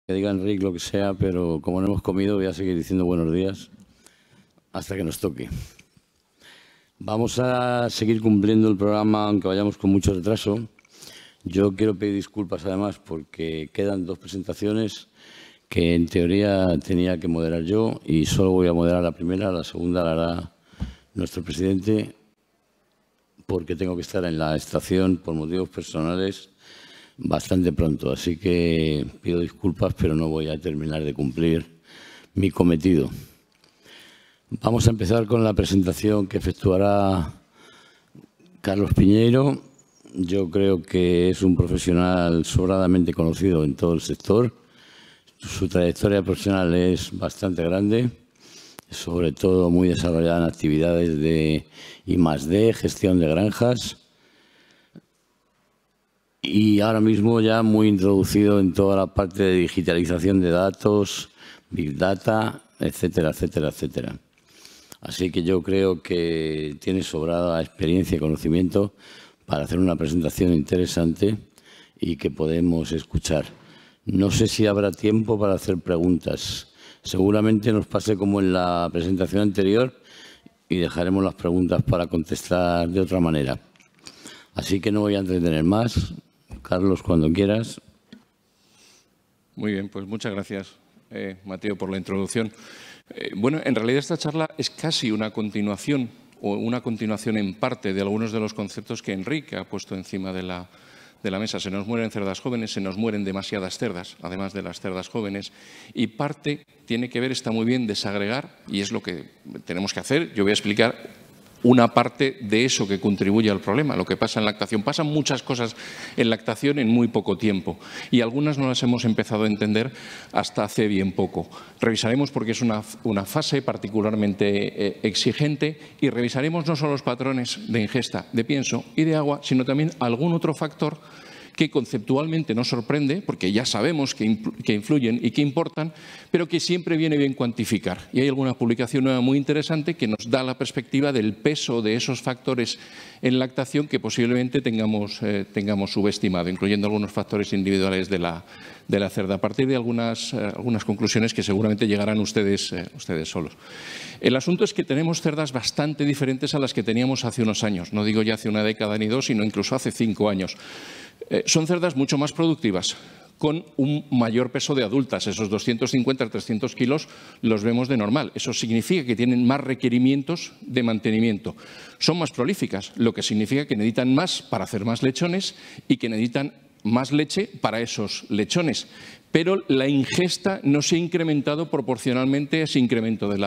Que diga Enrique lo que sea, pero como no hemos comido voy a seguir diciendo buenos días hasta que nos toque. Vamos a seguir cumpliendo el programa, aunque vayamos con mucho retraso. Yo quiero pedir disculpas además porque quedan dos presentaciones que en teoría tenía que moderar yo y solo voy a moderar la primera, la segunda la hará nuestro presidente porque tengo que estar en la estación por motivos personales bastante pronto, así que pido disculpas, pero no voy a terminar de cumplir mi cometido. Vamos a empezar con la presentación que efectuará Carlos Piñeiro. Yo creo que es un profesional sobradamente conocido en todo el sector. Su trayectoria profesional es bastante grande, sobre todo muy desarrollada en actividades de I+D, gestión de granjas, y ahora mismo ya muy introducido en toda la parte de digitalización de datos, Big Data, etcétera, etcétera, etcétera. Así que yo creo que tiene sobrada experiencia y conocimiento para hacer una presentación interesante y que podemos escuchar. No sé si habrá tiempo para hacer preguntas. Seguramente nos pase como en la presentación anterior y dejaremos las preguntas para contestar de otra manera. Así que no voy a entretener más. Carlos, cuando quieras. Muy bien, pues muchas gracias, Mateo, por la introducción. Bueno, en realidad esta charla es casi una continuación o una continuación en parte de algunos de los conceptos que Enrique ha puesto encima de la mesa. Se nos mueren cerdas jóvenes, se nos mueren demasiadas cerdas, además de las cerdas jóvenes, y parte tiene que ver, está muy bien, desagregar, y es lo que tenemos que hacer. Yo voy a explicar una parte de eso que contribuye al problema, lo que pasa en lactación. Pasan muchas cosas en lactación en muy poco tiempo y algunas no las hemos empezado a entender hasta hace bien poco. Revisaremos porque es una fase particularmente exigente y revisaremos no solo los patrones de ingesta de pienso y de agua, sino también algún otro factor que conceptualmente nos sorprende, porque ya sabemos que influyen y que importan, pero que siempre viene bien cuantificar. Y hay alguna publicación nueva muy interesante que nos da la perspectiva del peso de esos factores en lactación que posiblemente tengamos subestimado, incluyendo algunos factores individuales de la cerda, a partir de algunas conclusiones que seguramente llegarán ustedes solos. El asunto es que tenemos cerdas bastante diferentes a las que teníamos hace unos años. No digo ya hace una década ni dos, sino incluso hace 5 años. Son cerdas mucho más productivas, con un mayor peso de adultas. Esos 250 300 kilos los vemos de normal. Eso significa que tienen más requerimientos de mantenimiento. Son más prolíficas, lo que significa que necesitan más para hacer más lechones y que necesitan más leche para esos lechones. Pero la ingesta no se ha incrementado proporcionalmente a ese incremento de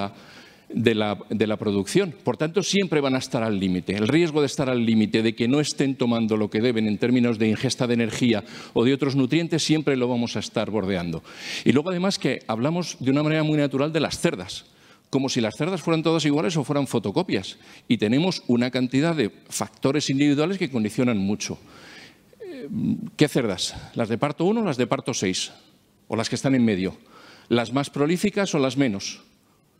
la producción. Por tanto, siempre van a estar al límite. El riesgo de estar al límite, de que no estén tomando lo que deben en términos de ingesta de energía o de otros nutrientes, siempre lo vamos a estar bordeando. Y luego, además, que hablamos de una manera muy natural de las cerdas, como si las cerdas fueran todas iguales o fueran fotocopias. Y tenemos una cantidad de factores individuales que condicionan mucho. ¿Qué cerdas? ¿Las de parto 1 o las de parto 6? ¿O las que están en medio? ¿Las más prolíficas o las menos?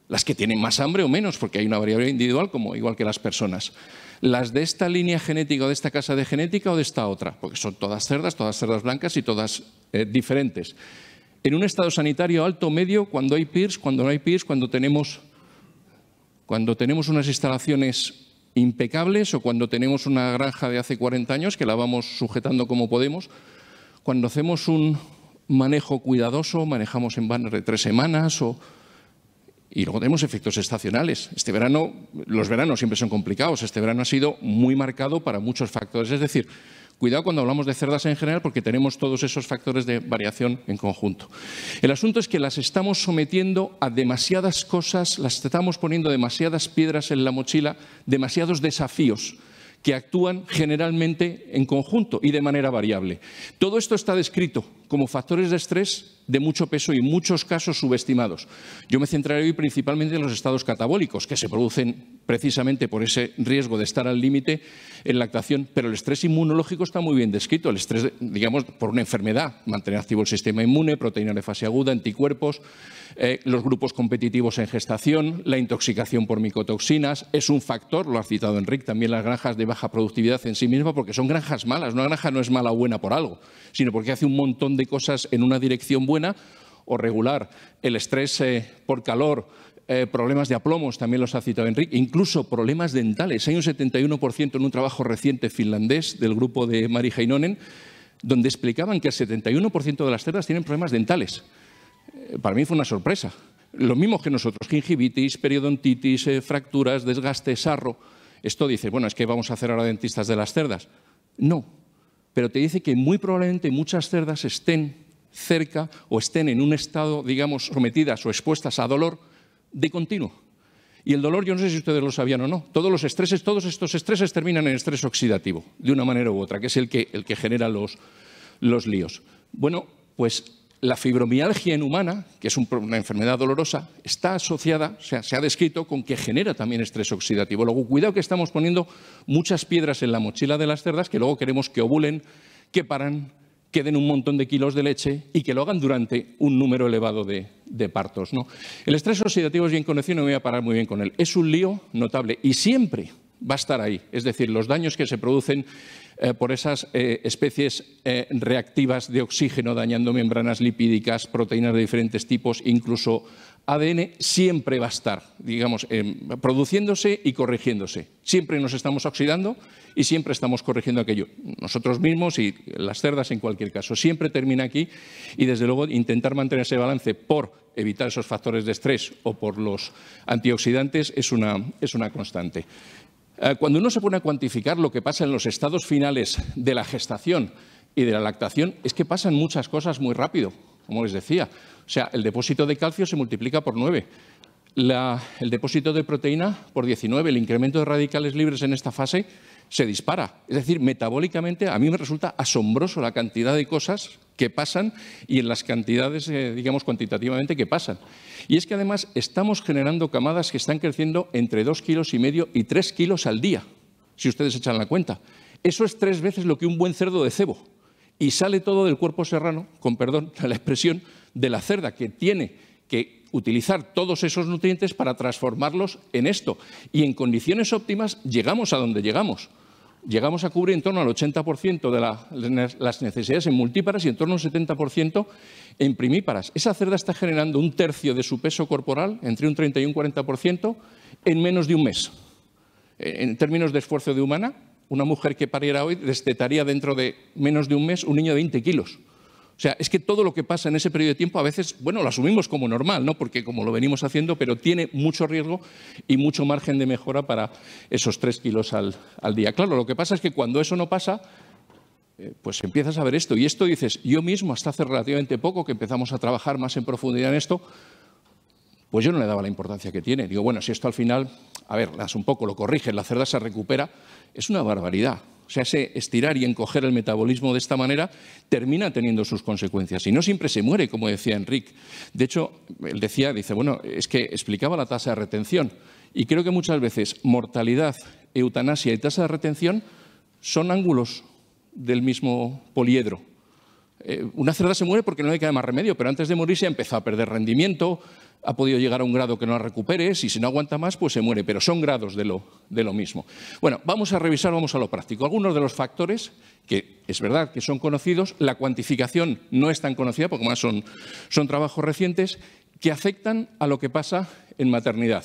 Las que tienen más hambre o menos, porque hay una variabilidad individual igual que las personas. ¿Las de esta línea genética o de esta casa de genética o de esta otra? Porque son todas cerdas blancas y todas diferentes. En un estado sanitario alto o medio, cuando hay PIRS, cuando no hay PIRS, cuando tenemos unas instalaciones impecables o cuando tenemos una granja de hace 40 años que la vamos sujetando como podemos, cuando hacemos un manejo cuidadoso, manejamos en banner de 3 semanas y luego tenemos efectos estacionales. Este verano, los veranos siempre son complicados. Este verano ha sido muy marcado para muchos factores. Es decir, cuidado cuando hablamos de cerdas en general porque tenemos todos esos factores de variación en conjunto. El asunto es que las estamos sometiendo a demasiadas cosas, las estamos poniendo demasiadas piedras en la mochila, demasiados desafíos que actúan generalmente en conjunto y de manera variable. Todo esto está descrito como factores de estrés de mucho peso y en muchos casos subestimados. Yo me centraré hoy principalmente en los estados catabólicos, que se producen precisamente por ese riesgo de estar al límite en lactación, pero el estrés inmunológico está muy bien descrito. El estrés, digamos, por una enfermedad, mantener activo el sistema inmune, proteína de fase aguda, anticuerpos, los grupos competitivos en gestación, la intoxicación por micotoxinas, es un factor, lo ha citado Enrique, también las granjas de baja productividad en sí mismas, porque son granjas malas. Una granja no es mala o buena por algo, sino porque hace un montón de cosas en una dirección buena o regular el estrés por calor, problemas de aplomos, también los ha citado Enrique, incluso problemas dentales. Hay un 71% en un trabajo reciente finlandés del grupo de Mari Heinonen, donde explicaban que el 71% de las cerdas tienen problemas dentales. Para mí fue una sorpresa. Lo mismo que nosotros, gingivitis, periodontitis, fracturas, desgaste, sarro. Esto dice, bueno, es que vamos a hacer ahora dentistas de las cerdas. No, pero te dice que muy probablemente muchas cerdas estén cerca o estén en un estado, digamos, sometidas o expuestas a dolor de continuo. Y el dolor, yo no sé si ustedes lo sabían o no, todos estos estreses terminan en estrés oxidativo, de una manera u otra, que es el que genera los líos. Bueno, pues la fibromialgia en humana, que es una enfermedad dolorosa, está asociada, o sea, se ha descrito con que genera también estrés oxidativo. Luego, cuidado que estamos poniendo muchas piedras en la mochila de las cerdas que luego queremos que ovulen, que paran, que den un montón de kilos de leche y que lo hagan durante un número elevado de partos, ¿no? El estrés oxidativo es bien conocido y no me voy a parar muy bien con él. Es un lío notable y siempre va a estar ahí. Es decir, los daños que se producen por esas especies reactivas de oxígeno dañando membranas lipídicas, proteínas de diferentes tipos, incluso ADN, siempre va a estar, digamos, produciéndose y corrigiéndose. Siempre nos estamos oxidando y siempre estamos corrigiendo aquello. Nosotros mismos y las cerdas en cualquier caso. Siempre termina aquí y, desde luego, intentar mantener ese balance por evitar esos factores de estrés o por los antioxidantes es una constante. Cuando uno se pone a cuantificar lo que pasa en los estados finales de la gestación y de la lactación, es que pasan muchas cosas muy rápido, como les decía. O sea, el depósito de calcio se multiplica por 9, el depósito de proteína por 19, el incremento de radicales libres en esta fase se dispara. Es decir, metabólicamente a mí me resulta asombroso la cantidad de cosas que pasan y en las cantidades, digamos, cuantitativamente que pasan. Y es que además estamos generando camadas que están creciendo entre 2,5 kilos y 3 kilos al día, si ustedes echan la cuenta. Eso es 3 veces lo que un buen cerdo de cebo. Y sale todo del cuerpo serrano, con perdón la expresión, de la cerda, que tiene que utilizar todos esos nutrientes para transformarlos en esto. Y en condiciones óptimas llegamos a donde llegamos. Llegamos a cubrir en torno al 80% de las necesidades en multíparas y en torno al 70% en primíparas. Esa cerda está generando 1/3 de su peso corporal, entre un 30 y un 40%, en menos de un mes. En términos de esfuerzo de humana, una mujer que pariera hoy destetaría dentro de menos de un mes un niño de 20 kilos. O sea, es que todo lo que pasa en ese periodo de tiempo a veces, bueno, lo asumimos como normal, ¿no? Porque como lo venimos haciendo, pero tiene mucho riesgo y mucho margen de mejora para esos 3 kilos al día. Claro, lo que pasa es que cuando eso no pasa, pues empiezas a ver esto. Y esto dices, yo mismo hasta hace relativamente poco que empezamos a trabajar más en profundidad en esto, pues yo no le daba la importancia que tiene. Digo, bueno, si esto al final, a ver, das un poco, lo corriges, la cerda se recupera, es una barbaridad. O sea, ese estirar y encoger el metabolismo de esta manera termina teniendo sus consecuencias. Y no siempre se muere, como decía Enrique. De hecho, él decía, dice, bueno, es que explicaba la tasa de retención. Y creo que muchas veces mortalidad, eutanasia y tasa de retención son ángulos del mismo poliedro. Una cerda se muere porque no le queda más remedio, pero antes de morirse ha empezado a perder rendimiento, ha podido llegar a un grado que no la recupere, si no aguanta más, pues se muere, pero son grados de lo mismo. Bueno, vamos a revisar, vamos a lo práctico. Algunos de los factores que es verdad que son conocidos, la cuantificación no es tan conocida, porque más son trabajos recientes, que afectan a lo que pasa en maternidad.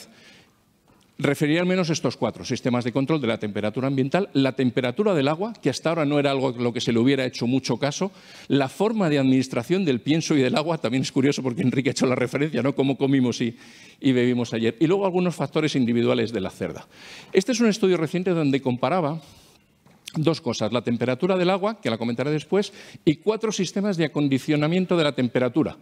Referiría al menos estos 4: sistemas de control de la temperatura ambiental, la temperatura del agua, que hasta ahora no era algo a lo que se le hubiera hecho mucho caso, la forma de administración del pienso y del agua, también es curioso porque Enrique ha hecho la referencia, ¿no? Cómo comimos y bebimos ayer. Y luego algunos factores individuales de la cerda. Este es un estudio reciente donde comparaba 2 cosas: la temperatura del agua, que la comentaré después, y 4 sistemas de acondicionamiento de la temperatura.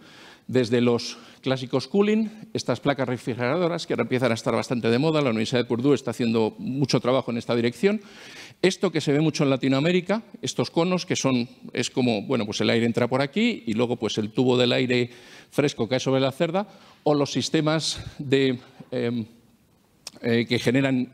Desde los clásicos cooling, estas placas refrigeradoras que ahora empiezan a estar bastante de moda, la Universidad de Purdue está haciendo mucho trabajo en esta dirección. Esto que se ve mucho en Latinoamérica, estos conos que es como, bueno, pues el aire entra por aquí y luego pues el tubo del aire fresco cae sobre la cerda, o los sistemas de que generan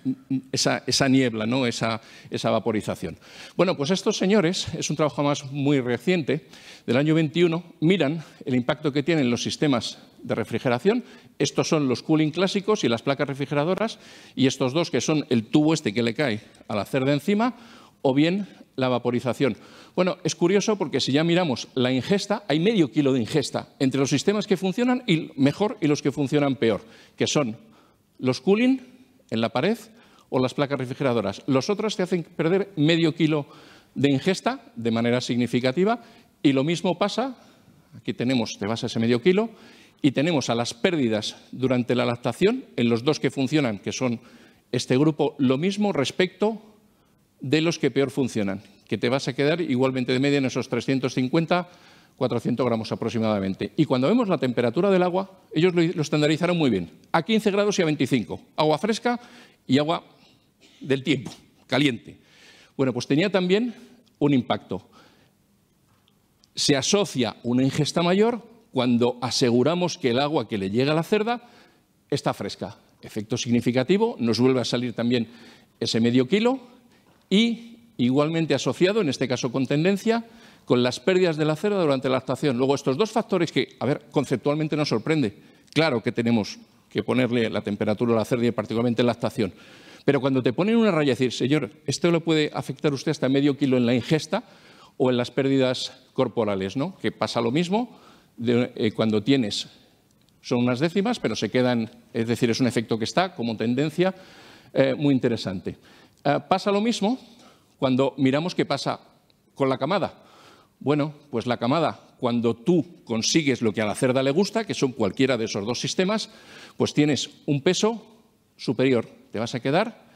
esa niebla, ¿no? esa vaporización. Bueno, pues estos señores, es un trabajo más muy reciente, del año 21, miran el impacto que tienen los sistemas de refrigeración. Estos son los cooling clásicos y las placas refrigeradoras, y estos 2 que son el tubo este que le cae a la cerda encima, o bien la vaporización. Bueno, es curioso porque si ya miramos la ingesta, hay medio kilo de ingesta entre los sistemas que funcionan mejor y los que funcionan peor, que son los cooling en la pared o las placas refrigeradoras. Los otros te hacen perder medio kilo de ingesta de manera significativa y lo mismo pasa, aquí tenemos, te vas a ese medio kilo, y tenemos a las pérdidas durante la lactación en los dos que funcionan, que son este grupo, lo mismo respecto de los que peor funcionan, que te vas a quedar igualmente de media en esos 350, 400 gramos aproximadamente. Y cuando vemos la temperatura del agua, ellos lo estandarizaron muy bien, a 15 grados y a 25, agua fresca y agua del tiempo, caliente. Bueno, pues tenía también un impacto. Se asocia una ingesta mayor cuando aseguramos que el agua que le llega a la cerda está fresca. Efecto significativo, nos vuelve a salir también ese medio kilo y igualmente asociado, en este caso con tendencia, con las pérdidas de la cerda durante la lactación. Luego, estos dos factores que, a ver, conceptualmente nos sorprende. Claro que tenemos que ponerle la temperatura a la cerda y particularmente en la lactación. Pero cuando te ponen una raya y decir, señor, esto le puede afectar a usted hasta medio kilo en la ingesta o en las pérdidas corporales, ¿no? Que pasa lo mismo cuando tienes, son unas décimas, pero se quedan, es decir, es un efecto que está como tendencia muy interesante. Pasa lo mismo cuando miramos qué pasa con la camada. Bueno, pues la camada, cuando tú consigues lo que a la cerda le gusta, que son cualquiera de esos dos sistemas, pues tienes un peso superior. Te vas a quedar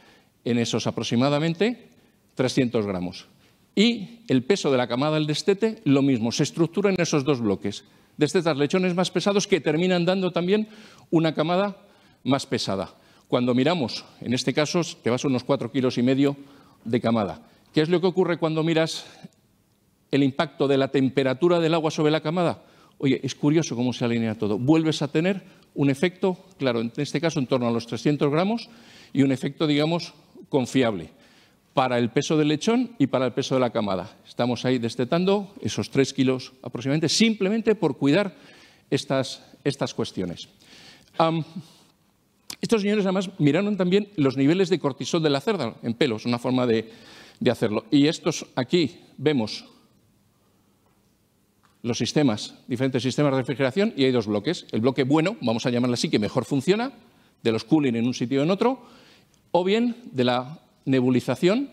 en esos aproximadamente 300 gramos. Y el peso de la camada del destete, lo mismo, se estructura en esos dos bloques. Destetas lechones más pesados que terminan dando también una camada más pesada. Cuando miramos, en este caso, te vas a unos 4,5 kilos de camada. ¿Qué es lo que ocurre cuando miras el impacto de la temperatura del agua sobre la camada? Oye, es curioso cómo se alinea todo. Vuelves a tener un efecto, claro, en este caso en torno a los 300 gramos y un efecto, digamos, confiable para el peso del lechón y para el peso de la camada. Estamos ahí destetando esos 3 kilos aproximadamente, simplemente por cuidar estas cuestiones. Estos señores además miraron también los niveles de cortisol de la cerda en pelos, una forma de hacerlo. Y estos aquí vemos los sistemas, diferentes sistemas de refrigeración, y hay dos bloques. El bloque bueno, vamos a llamarlo así, que mejor funciona, de los cooling en un sitio o en otro, o bien de la nebulización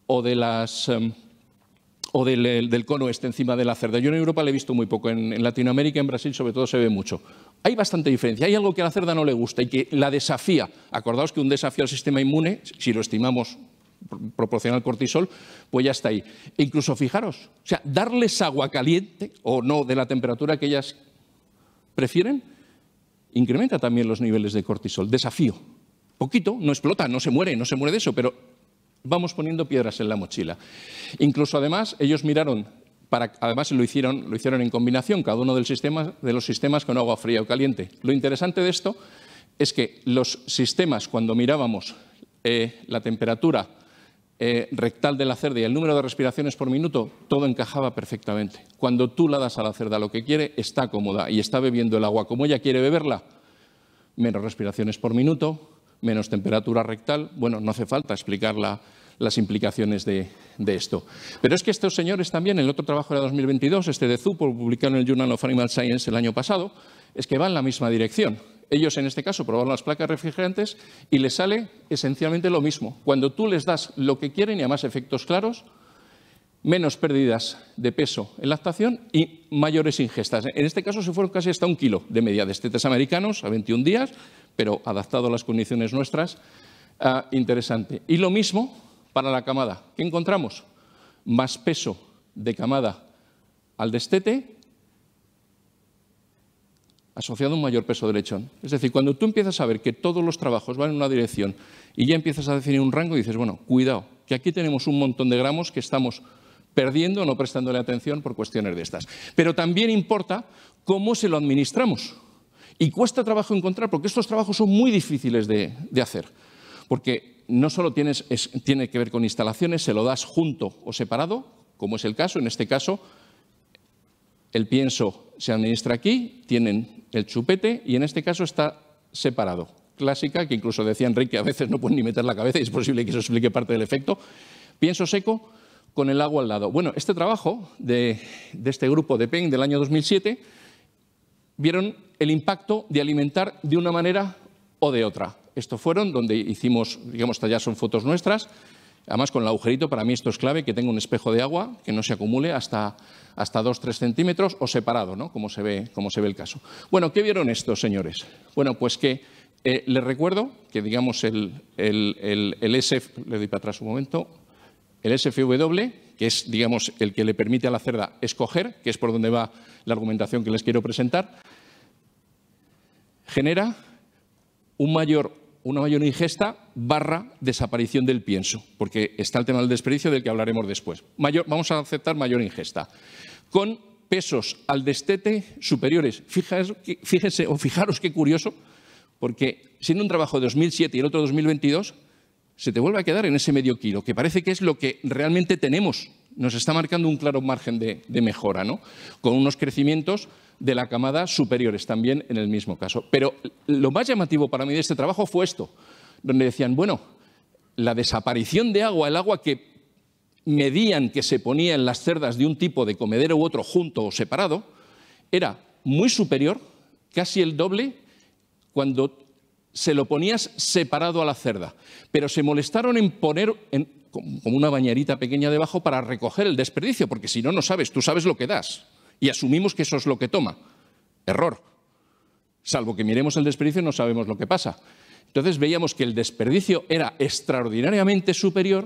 o del cono este encima de la cerda. Yo en Europa lo he visto muy poco, en Latinoamérica, en Brasil sobre todo se ve mucho. Hay bastante diferencia, hay algo que a la cerda no le gusta y que la desafía. Acordaos que un desafío al sistema inmune, si lo estimamos proporcional al cortisol, pues ya está ahí. E incluso fijaros, o sea, darles agua caliente o no de la temperatura que ellas prefieren, incrementa también los niveles de cortisol. Desafío. Poquito, no explota, no se muere de eso, pero vamos poniendo piedras en la mochila. Incluso además ellos miraron, además lo hicieron en combinación, cada uno de los sistemas con agua fría o caliente. Lo interesante de esto es que los sistemas, cuando mirábamos la temperatura rectal de la cerda y el número de respiraciones por minuto, todo encajaba perfectamente. Cuando tú la das a la cerda lo que quiere, está cómoda y está bebiendo el agua como ella quiere beberla, menos respiraciones por minuto, menos temperatura rectal. Bueno, no hace falta explicar las implicaciones de esto. Pero es que estos señores también, el otro trabajo era 2022, de Zupo, publicado en el Journal of Animal Science el año pasado, es que va en la misma dirección. Ellos, en este caso, probaron las placas refrigerantes y les sale esencialmente lo mismo. Cuando tú les das lo que quieren y además efectos claros, menos pérdidas de peso en lactación y mayores ingestas. En este caso se fueron casi hasta 1 kilo de media de destetes americanos a 21 días, pero adaptado a las condiciones nuestras, interesante. Y lo mismo para la camada. ¿Qué encontramos? Más peso de camada al destete asociado a un mayor peso de lechón. Es decir, cuando tú empiezas a ver que todos los trabajos van en una dirección y ya empiezas a definir un rango, dices, bueno, cuidado, que aquí tenemos un montón de gramos que estamos perdiendo o no prestándole atención por cuestiones de estas. Pero también importa cómo se lo administramos. Y cuesta trabajo encontrar, porque estos trabajos son muy difíciles de hacer. Porque no solo tiene que ver con instalaciones, se lo das junto o separado, como es el caso. En este caso, el pienso se administra aquí, tienen el chupete y en este caso está separado. Clásica, que incluso decía Enrique, a veces no pueden ni meter la cabeza y es posible que eso explique parte del efecto. Pienso seco con el agua al lado. Bueno, este trabajo de este grupo de Penn del año 2007 vieron el impacto de alimentar de una manera o de otra. Estos fueron donde hicimos, digamos, estas ya son fotos nuestras, además con el agujerito, para mí esto es clave, que tenga un espejo de agua, que no se acumule hasta 2-3 centímetros o separado, ¿no? Como se ve el caso. Bueno, ¿qué vieron estos señores? Bueno, pues que les recuerdo que, digamos, el SF, le doy para atrás un momento, el SFW, que es, digamos, el que le permite a la cerda escoger, que es por donde va la argumentación que les quiero presentar, genera una mayor ingesta / desaparición del pienso, porque está el tema del desperdicio del que hablaremos después. Vamos a aceptar mayor ingesta, con pesos al destete superiores. Fíjense, o fijaros qué curioso, porque siendo un trabajo de 2007 y el otro 2022, se te vuelve a quedar en ese medio kilo, que parece que es lo que realmente tenemos. Nos está marcando un claro margen de mejora, ¿no? Con unos crecimientos de la camada superiores también en el mismo caso. Pero lo más llamativo para mí de este trabajo fue esto, donde decían, bueno, la desaparición de agua, el agua que medían que se ponía en las cerdas de un tipo de comedero u otro junto o separado, era muy superior, casi el doble, cuando se lo ponías separado a la cerda. Pero se molestaron en poner como una bañerita pequeña debajo para recoger el desperdicio, porque si no, no sabes, tú sabes lo que das. Y asumimos que eso es lo que toma. Error. Salvo que miremos el desperdicio, no sabemos lo que pasa. Entonces veíamos que el desperdicio era extraordinariamente superior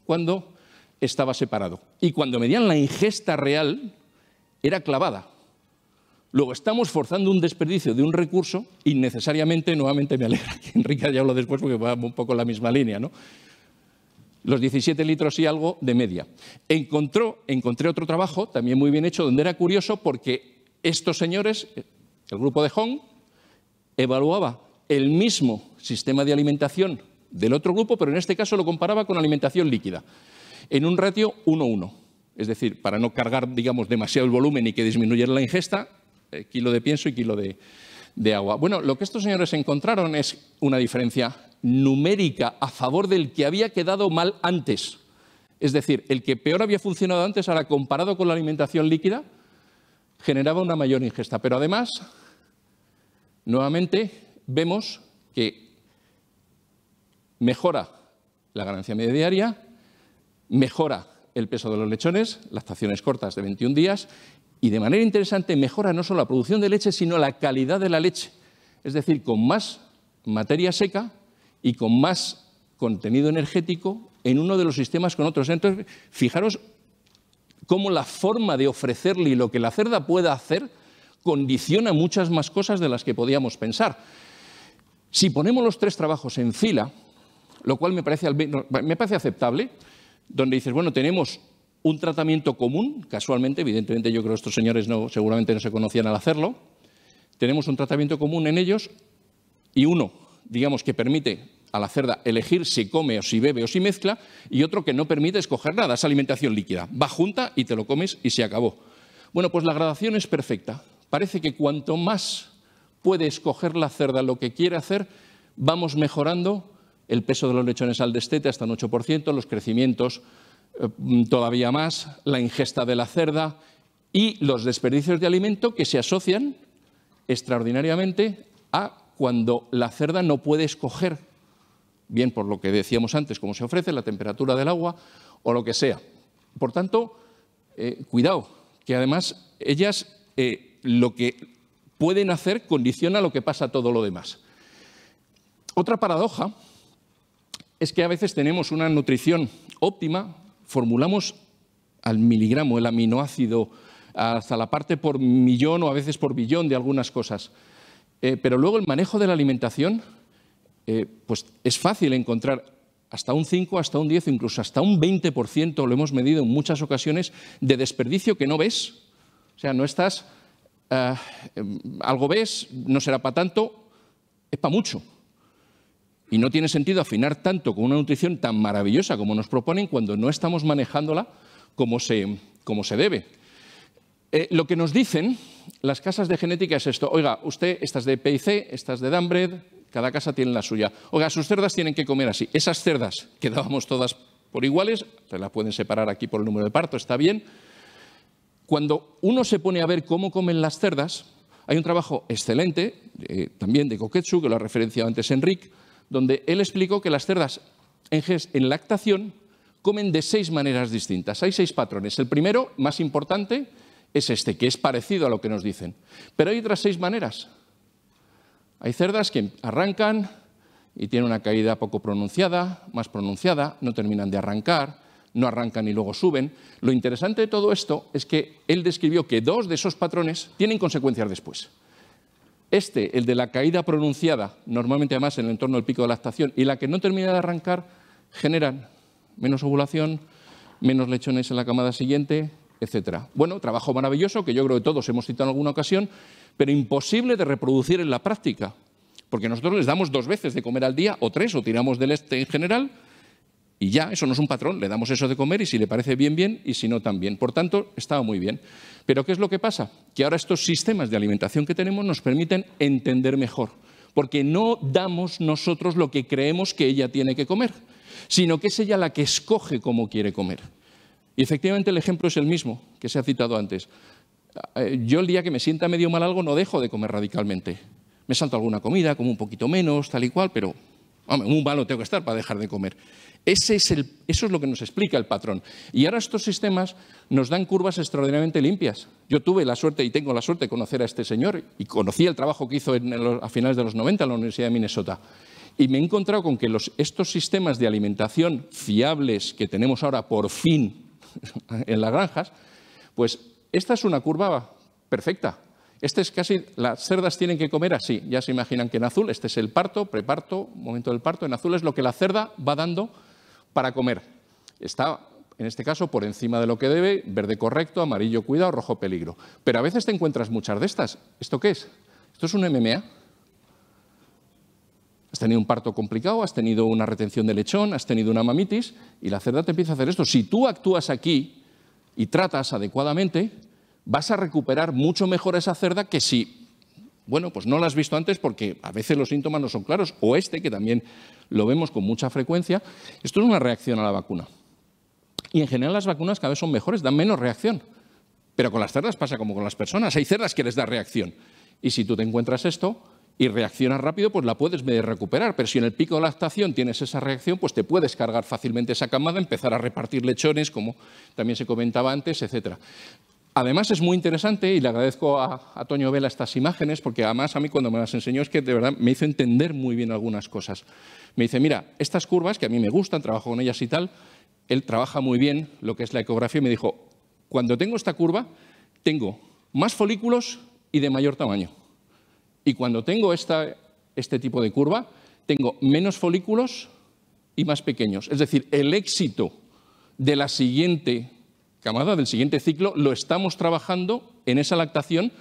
cuando estaba separado. Y cuando medían la ingesta real, era clavada. Luego estamos forzando un desperdicio de un recurso innecesariamente, nuevamente me alegra que Enrique haya hablado después porque va un poco en la misma línea, ¿no? Los 17 litros y algo de media. Encontré otro trabajo, también muy bien hecho, donde era curioso porque estos señores, el grupo de Hong, evaluaba el mismo sistema de alimentación del otro grupo, pero en este caso lo comparaba con alimentación líquida, en un ratio 1:1. Es decir, para no cargar, digamos, demasiado el volumen y que disminuyera la ingesta, kilo de pienso y kilo de agua. Bueno, lo que estos señores encontraron es una diferencia numérica a favor del que había quedado mal antes. Es decir, el que peor había funcionado antes, ahora comparado con la alimentación líquida, generaba una mayor ingesta. Pero además, nuevamente, vemos que mejora la ganancia media diaria, mejora el peso de los lechones, lactaciones cortas de 21 días, y de manera interesante mejora no solo la producción de leche, sino la calidad de la leche. Es decir, con más materia seca y con más contenido energético en uno de los sistemas con otros. Entonces, fijaros cómo la forma de ofrecerle y lo que la cerda pueda hacer condiciona muchas más cosas de las que podíamos pensar. Si ponemos los tres trabajos en fila, lo cual me parece aceptable, donde dices, bueno, tenemos un tratamiento común, casualmente, evidentemente yo creo que estos señores seguramente no se conocían al hacerlo, tenemos un tratamiento común en ellos y uno, digamos, que permite a la cerda elegir si come o si bebe o si mezcla, y otro que no permite escoger nada, es alimentación líquida. Va junta y te lo comes y se acabó. Bueno, pues la gradación es perfecta. Parece que cuanto más puede escoger la cerda lo que quiere hacer, vamos mejorando el peso de los lechones al destete hasta un 8%, los crecimientos todavía más, la ingesta de la cerda y los desperdicios de alimento que se asocian extraordinariamente a cuando la cerda no puede escoger, bien por lo que decíamos antes, cómo se ofrece, la temperatura del agua o lo que sea. Por tanto, cuidado, que además ellas lo que pueden hacer condiciona lo que pasa a todo lo demás. Otra paradoja es que a veces tenemos una nutrición óptima, formulamos al miligramo el aminoácido hasta la parte por millón o a veces por billón de algunas cosas. Pero luego el manejo de la alimentación, pues es fácil encontrar hasta un 5, hasta un 10, incluso hasta un 20%, lo hemos medido en muchas ocasiones, de desperdicio que no ves. O sea, no estás, algo ves, no será para tanto, es para mucho. Y no tiene sentido afinar tanto con una nutrición tan maravillosa como nos proponen cuando no estamos manejándola como se debe. Lo que nos dicen las casas de genética es esto. Oiga, usted, estas de PIC, estas de Danbred, cada casa tiene la suya. Oiga, sus cerdas tienen que comer así. Esas cerdas que dábamos todas por iguales, se las pueden separar aquí por el número de parto, está bien. Cuando uno se pone a ver cómo comen las cerdas, hay un trabajo excelente, también de Koketsu, que lo ha referenciado antes Enric, donde él explicó que las cerdas en lactación comen de 6 maneras distintas. Hay 6 patrones. El primero, más importante, es este, que es parecido a lo que nos dicen. Pero hay otras 6 maneras. Hay cerdas que arrancan y tienen una caída poco pronunciada, más pronunciada, no terminan de arrancar, no arrancan y luego suben. Lo interesante de todo esto es que él describió que 2 de esos patrones tienen consecuencias después. El de la caída pronunciada, normalmente además en el entorno del pico de lactación, y la que no termina de arrancar, generan menos ovulación, menos lechones en la camada siguiente, etcétera. Bueno, trabajo maravilloso que yo creo que todos hemos citado en alguna ocasión, pero imposible de reproducir en la práctica, porque nosotros les damos 2 veces de comer al día, o 3, o tiramos del en general, y ya, eso no es un patrón, le damos eso de comer y si le parece bien, bien, y si no, también. Por tanto, estaba muy bien. Pero ¿qué es lo que pasa? Que ahora estos sistemas de alimentación que tenemos nos permiten entender mejor, porque no damos nosotros lo que creemos que ella tiene que comer, sino que es ella la que escoge cómo quiere comer. Y efectivamente el ejemplo es el mismo que se ha citado antes. Yo el día que me sienta medio mal algo no dejo de comer radicalmente. Me salto alguna comida, como un poquito menos, tal y cual, pero hombre, muy malo tengo que estar para dejar de comer. Eso es lo que nos explica el patrón. Y ahora estos sistemas nos dan curvas extraordinariamente limpias. Yo tuve la suerte y tengo la suerte de conocer a este señor y conocí el trabajo que hizo a finales de los 90 en la Universidad de Minnesota. Y me he encontrado con que estos sistemas de alimentación fiables que tenemos ahora por fin en las granjas, pues esta es una curva perfecta. Las cerdas tienen que comer así. Ya se imaginan que en azul, este es el parto, preparto, momento del parto. En azul es lo que la cerda va dando para comer. Está, en este caso, por encima de lo que debe, verde correcto, amarillo cuidado, rojo peligro. Pero a veces te encuentras muchas de estas. ¿Esto qué es? Esto es un MMA. Has tenido un parto complicado, has tenido una retención de lechón, has tenido una mamitis y la cerda te empieza a hacer esto. Si tú actúas aquí y tratas adecuadamente, vas a recuperar mucho mejor esa cerda que si, bueno, pues no la has visto antes porque a veces los síntomas no son claros, o que también lo vemos con mucha frecuencia. Esto es una reacción a la vacuna. Y en general las vacunas cada vez son mejores, dan menos reacción. Pero con las cerdas pasa como con las personas. Hay cerdas que les da reacción. Y si tú te encuentras esto y reaccionas rápido, pues la puedes recuperar. Pero si en el pico de lactación tienes esa reacción, pues te puedes cargar fácilmente esa camada, empezar a repartir lechones, como también se comentaba antes, etcétera. Además es muy interesante, y le agradezco a Toño Vela estas imágenes, porque además a mí cuando me las enseñó es que de verdad me hizo entender muy bien algunas cosas. Me dice, mira, estas curvas que a mí me gustan, trabajo con ellas y tal, él trabaja muy bien lo que es la ecografía y me dijo, cuando tengo esta curva, tengo más folículos y de mayor tamaño. Y cuando tengo este tipo de curva, tengo menos folículos y más pequeños. Es decir, el éxito de la siguiente camada, del siguiente ciclo, lo estamos trabajando en esa lactación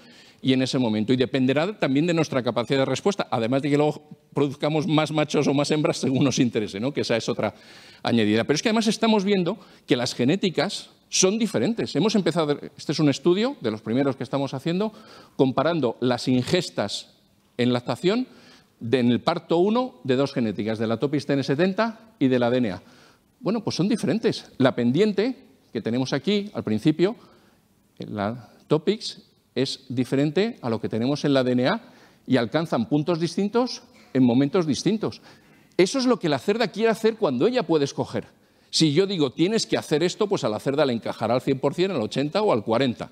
y en ese momento. Y dependerá también de nuestra capacidad de respuesta, además de que luego produzcamos más machos o más hembras según nos interese, ¿no? Que esa es otra añadida. Pero es que además estamos viendo que las genéticas son diferentes. Hemos empezado, este es un estudio de los primeros que estamos haciendo, comparando las ingestas en lactación en el parto 1 de 2 genéticas, de la Topix TN70 y de la DNA. Bueno, pues son diferentes. La pendiente que tenemos aquí al principio, en la Topix, es diferente a lo que tenemos en la DNA y alcanzan puntos distintos en momentos distintos. Eso es lo que la cerda quiere hacer cuando ella puede escoger. Si yo digo, tienes que hacer esto, pues a la cerda le encajará al 100%, al 80% o al 40%.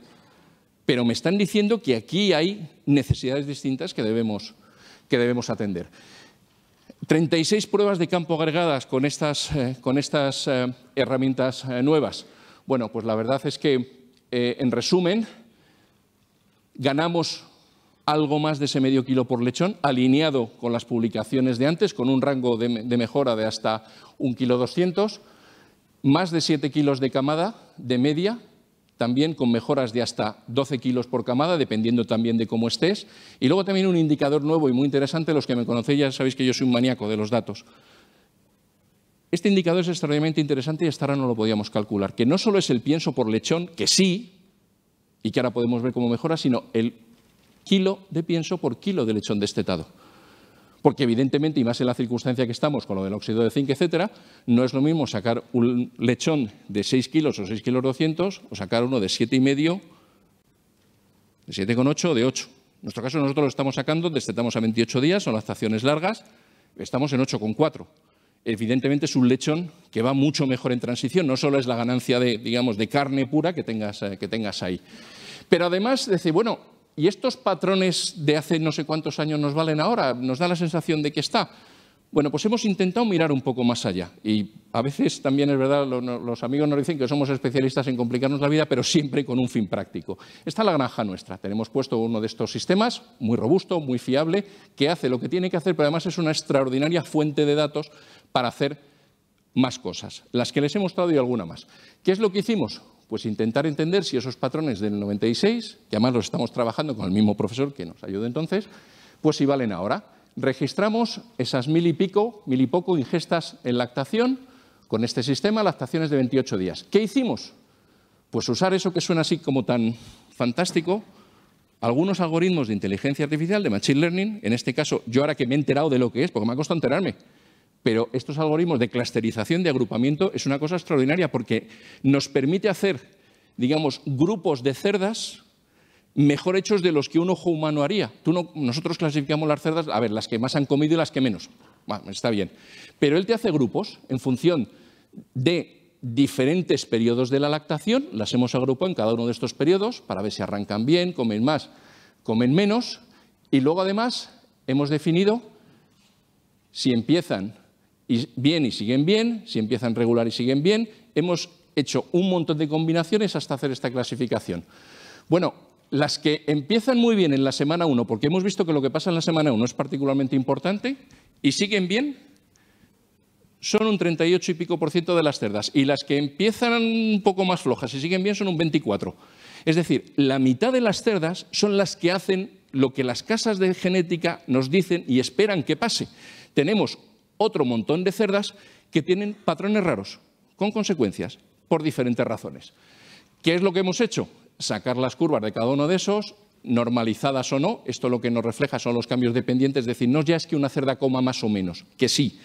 Pero me están diciendo que aquí hay necesidades distintas que debemos atender. 36 pruebas de campo agregadas con estas herramientas nuevas. Bueno, pues la verdad es que, en resumen, ganamos algo más de ese medio kilo por lechón, alineado con las publicaciones de antes, con un rango de mejora de hasta 1,2 kg, más de 7 kilos de camada de media, también con mejoras de hasta 12 kilos por camada, dependiendo también de cómo estés. Y luego también un indicador nuevo y muy interesante, los que me conocéis ya sabéis que yo soy un maníaco de los datos. Este indicador es extraordinariamente interesante y hasta ahora no lo podíamos calcular, que no solo es el pienso por lechón, que sí, y que ahora podemos ver cómo mejora, sino el kilo de pienso por kilo de lechón destetado. Porque evidentemente, y más en la circunstancia que estamos con lo del óxido de zinc, etcétera, no es lo mismo sacar un lechón de 6 kilos o 6 kilos 200 o sacar uno de 7,5, de 7,8 o de 8. En nuestro caso nosotros lo estamos sacando, destetamos a 28 días, son lactaciones largas, estamos en 8,4. Evidentemente es un lechón que va mucho mejor en transición, no solo es la ganancia de, digamos, de carne pura que tengas ahí. Pero además, decir, bueno, ¿y estos patrones de hace no sé cuántos años nos valen ahora? ¿Nos da la sensación de que está? Bueno, pues hemos intentado mirar un poco más allá. Y a veces también es verdad, los amigos nos dicen que somos especialistas en complicarnos la vida, pero siempre con un fin práctico. Esta es la granja nuestra. Tenemos puesto uno de estos sistemas, muy robusto, muy fiable, que hace lo que tiene que hacer, pero además es una extraordinaria fuente de datos para hacer más cosas. Las que les hemos dado y alguna más. ¿Qué es lo que hicimos? Pues intentar entender si esos patrones del 96, que además los estamos trabajando con el mismo profesor que nos ayudó entonces, pues si valen ahora. Registramos esas mil y poco ingestas en lactación con este sistema, lactaciones de 28 días. ¿Qué hicimos? Pues usar eso que suena así como tan fantástico, algunos algoritmos de inteligencia artificial, de machine learning, en este caso, yo ahora que me he enterado de lo que es, porque me ha costado enterarme, pero estos algoritmos de clusterización, de agrupamiento, es una cosa extraordinaria porque nos permite hacer, digamos, grupos de cerdas mejor hechos de los que un ojo humano haría. Nosotros clasificamos las cerdas, a ver, las que más han comido y las que menos. Bueno, está bien. Pero él te hace grupos en función de diferentes periodos de la lactación, las hemos agrupado en cada uno de estos periodos para ver si arrancan bien, comen más, comen menos, y luego además hemos definido si empiezan bien y siguen bien, si empiezan regular y siguen bien. Hemos hecho un montón de combinaciones hasta hacer esta clasificación. Bueno, las que empiezan muy bien en la semana 1, porque hemos visto que lo que pasa en la semana 1 es particularmente importante, y siguen bien, son un 38 y pico % de las cerdas. Y las que empiezan un poco más flojas y siguen bien son un 24. Es decir, la mitad de las cerdas son las que hacen lo que las casas de genética nos dicen y esperan que pase. Tenemos otro montón de cerdas que tienen patrones raros, con consecuencias, por diferentes razones. ¿Qué es lo que hemos hecho? Sacar las curvas de cada uno de esos, normalizadas o no. Esto lo que nos refleja son los cambios dependientes, es decir, no ya es que una cerda coma más o menos, que sí,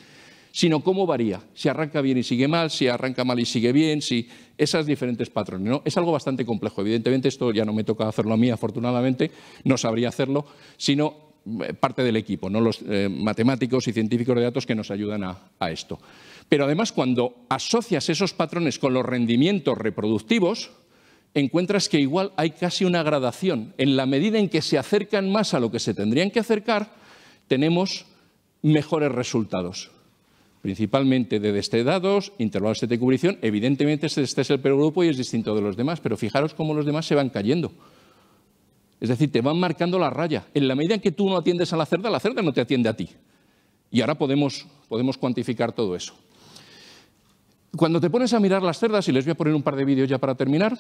sino cómo varía, si arranca bien y sigue mal, si arranca mal y sigue bien, si esas diferentes patrones, ¿no? Es algo bastante complejo. Evidentemente, esto ya no me toca hacerlo a mí, afortunadamente, no sabría hacerlo, sino parte del equipo, ¿no? Los matemáticos y científicos de datos que nos ayudan a esto. Pero además, cuando asocias esos patrones con los rendimientos reproductivos, encuentras que igual hay casi una gradación. En la medida en que se acercan más a lo que se tendrían que acercar, tenemos mejores resultados. Principalmente de destedados, intervalos de cubrición. Evidentemente, este es el peor grupo y es distinto de los demás, pero fijaros cómo los demás se van cayendo. Es decir, te van marcando la raya. En la medida en que tú no atiendes a la cerda no te atiende a ti. Y ahora podemos cuantificar todo eso. Cuando te pones a mirar las cerdas, y les voy a poner un par de vídeos ya para terminar,